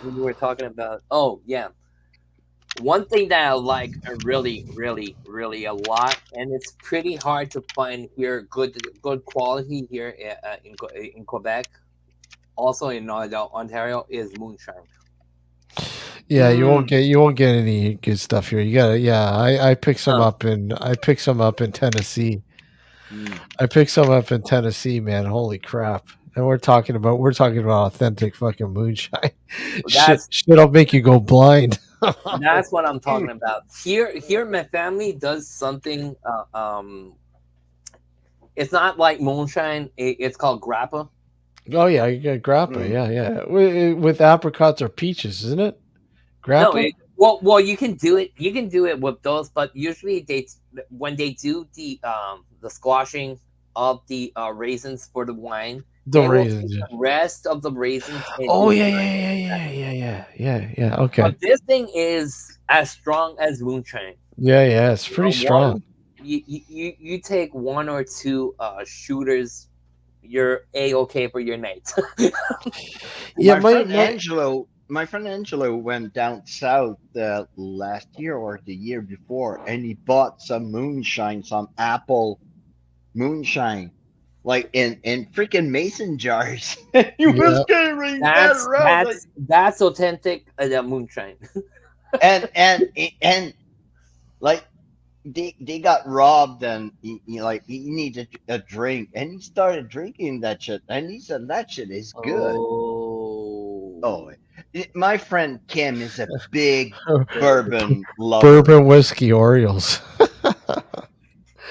We were talking about. Oh yeah, one thing that I like really, really, really a lot, and it's pretty hard to find here good quality here in Quebec, also in Ontario, is moonshine. Yeah, you won't get any good stuff here. You gotta yeah, I picked some Uh, up in Tennessee. Mm. I picked some up in Tennessee, man. Holy crap. And we're talking about authentic fucking moonshine. that's Shit'll make you go blind. that's what I'm talking about. Here, my family does something. It's not like moonshine. It's called grappa. Oh yeah, you got grappa. Mm. Yeah. With apricots or peaches, isn't it? No, Grappa? well, you can do it. You can do it with those, but usually when they do the squashing of the raisins for the wine, The they will put raisins. Yeah. the rest of the raisins Oh into yeah. Okay. But this thing is as strong as moonshine. Yeah. It's You pretty know, one strong. you take one or two shooters, you're okay for your night. Yeah, My friend Angelo went down south last year or the year before, and he bought some moonshine, some apple moonshine, like in freaking mason jars. He was Yeah. carrying that around, like, That's authentic moonshine. and like they got robbed, and he needed a drink, and he started drinking that shit, and he said that shit is good. Oh, Oh, My friend Kim is a big bourbon lover. Bourbon whiskey Orioles.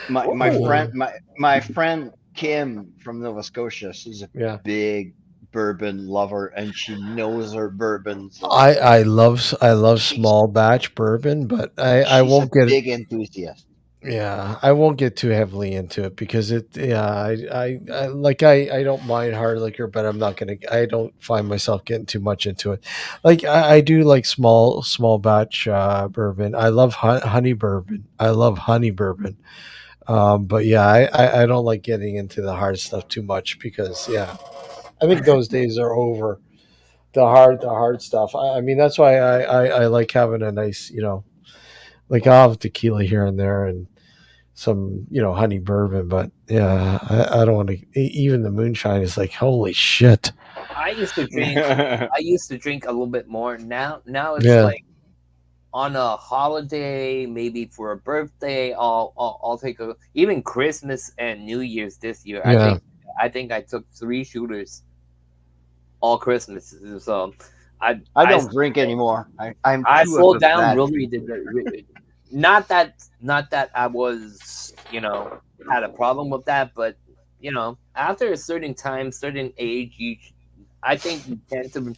My Ooh. friend my friend Kim from Nova Scotia, she's a Yeah. big bourbon lover, and she knows her bourbons. And I love she's small batch bourbon, but I she's a won't get big enthusiast. yeah, I won't get too heavily into it because I don't mind hard liquor, but I don't find myself getting too much into it. Like I do like small batch bourbon. I love honey bourbon. I love honey bourbon. But yeah, I don't like getting into the hard stuff too much because yeah, I think those days are over. The hard stuff. I mean, that's why I like having a nice, like I'll have tequila here and there and some, honey bourbon, but yeah, I don't want to. Even the moonshine is like, holy shit. I used to drink. I used to drink a little bit more. Now it's Yeah, like on a holiday, maybe for a birthday. I'll take a even Christmas and New Year's this year. yeah. I think I took 3 shooters all Christmas. So I I I don't drink anymore. I'm I too of slowed a down bad really. drinker. Not that I was had a problem with that, but after a certain time, certain age, I think you tend to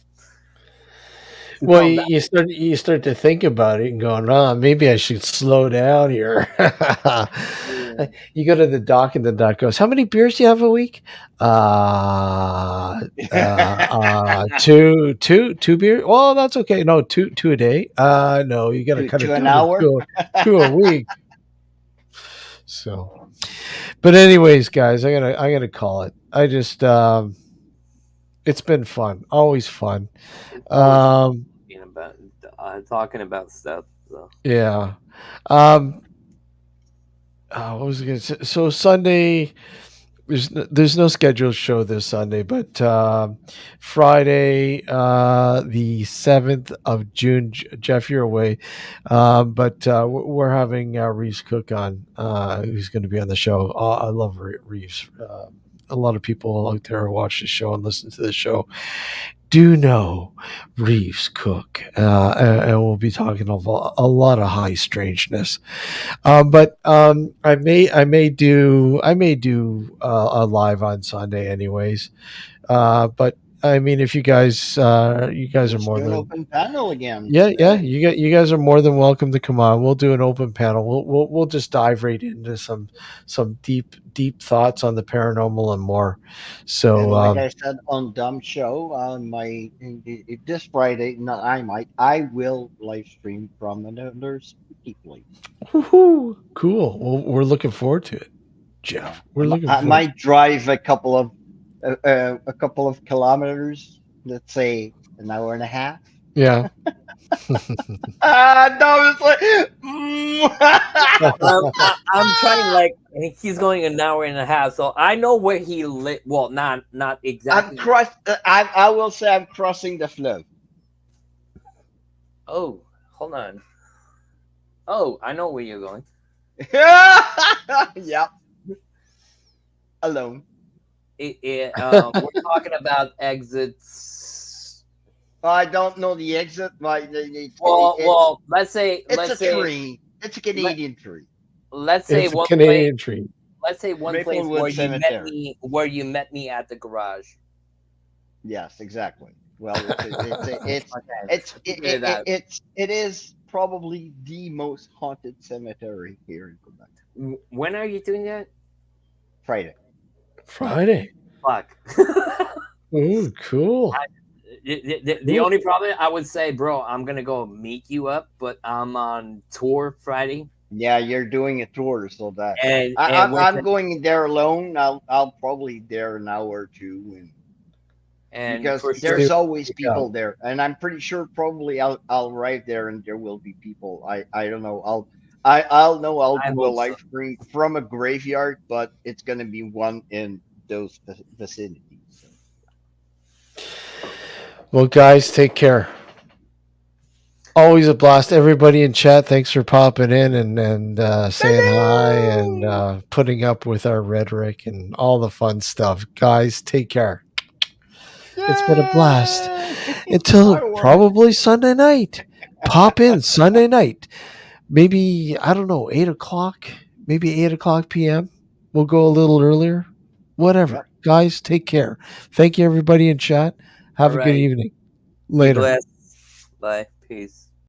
Well, calm down. you start to think about it and going, oh, maybe I should slow down here. Yeah. You go to the doc and the doc goes, how many beers do you have a week? Two beers. Well, that's okay. No, two a day. No, you got to cut it to an down to hour. two a week. So, but anyways, guys, I'm gonna call it. I just, it's been fun. Always fun. It's always Um, about talking about stuff. So. yeah. What was I going to say? So Sunday, there's no scheduled show this Sunday, but Friday, the 7th of June, Jeff, you're away, but we're having Reeves Cook on, who's going to be on the show. I love Reeves. A lot of people out there watch the show and listen to the show do know Reeves Cook, and we'll be talking a lot of high strangeness. But I may do a live on Sunday, anyways. But I mean, if you guys are Let's more do an than open panel again. yeah, you guys are more than welcome to come on. We'll do an open panel. We'll just dive right into some deep thoughts on the paranormal and more. And So like I said on Dumb Show on my this Friday, not I will live stream from another spooky place. woohoo, cool. Well, we're looking forward to it, Yeah, Jeff. We're looking I forward. might drive a couple of kilometers. Let's say an hour and a half. Yeah. No, it's like. I'm trying like he's going an hour and a half, so I know where he live. Well, not I'm exactly. I will say I'm crossing the flow. Oh, hold on. Oh, I know where you're going. Yep, alone. We're talking about exits. I don't know the exit. Well, let's say It's a tree. It's a Canadian tree. let's say It's a one place. Canadian tree. Let's say one place Maplewood where you met Cemetery. me, at the garage. Yes, exactly. Well, it's Okay, figure that. it is probably the most haunted cemetery here in Quebec. When are you doing that? Friday. Friday. Fuck. Ooh, cool. The only problem I would say, bro, I'm gonna go meet you up, but I'm on tour Friday, Yeah, you're doing a tour, so that and I'm going there alone. I'll probably there an hour or two, and because for there's sure, always people there, and I'm pretty sure probably I'll arrive there and there will be people. I don't know. I'll know I'll I do a hope live so. stream from a graveyard, but it's gonna be one in those vicinities. So. Well, guys, take care. Always a blast. Everybody in chat, thanks for popping in and saying hi and putting up with our rhetoric and all the fun stuff. Guys, take care. Yay! It's been a blast. Yay! Until I won. probably Sunday night. Pop in Sunday night. Maybe, I don't know, 8 o'clock, maybe 8 o'clock p.m. We'll go a little earlier. Whatever. Yep. Guys, take care. Thank you, everybody in chat. Have All a good right. evening. Be Later. blessed. Bye. Peace.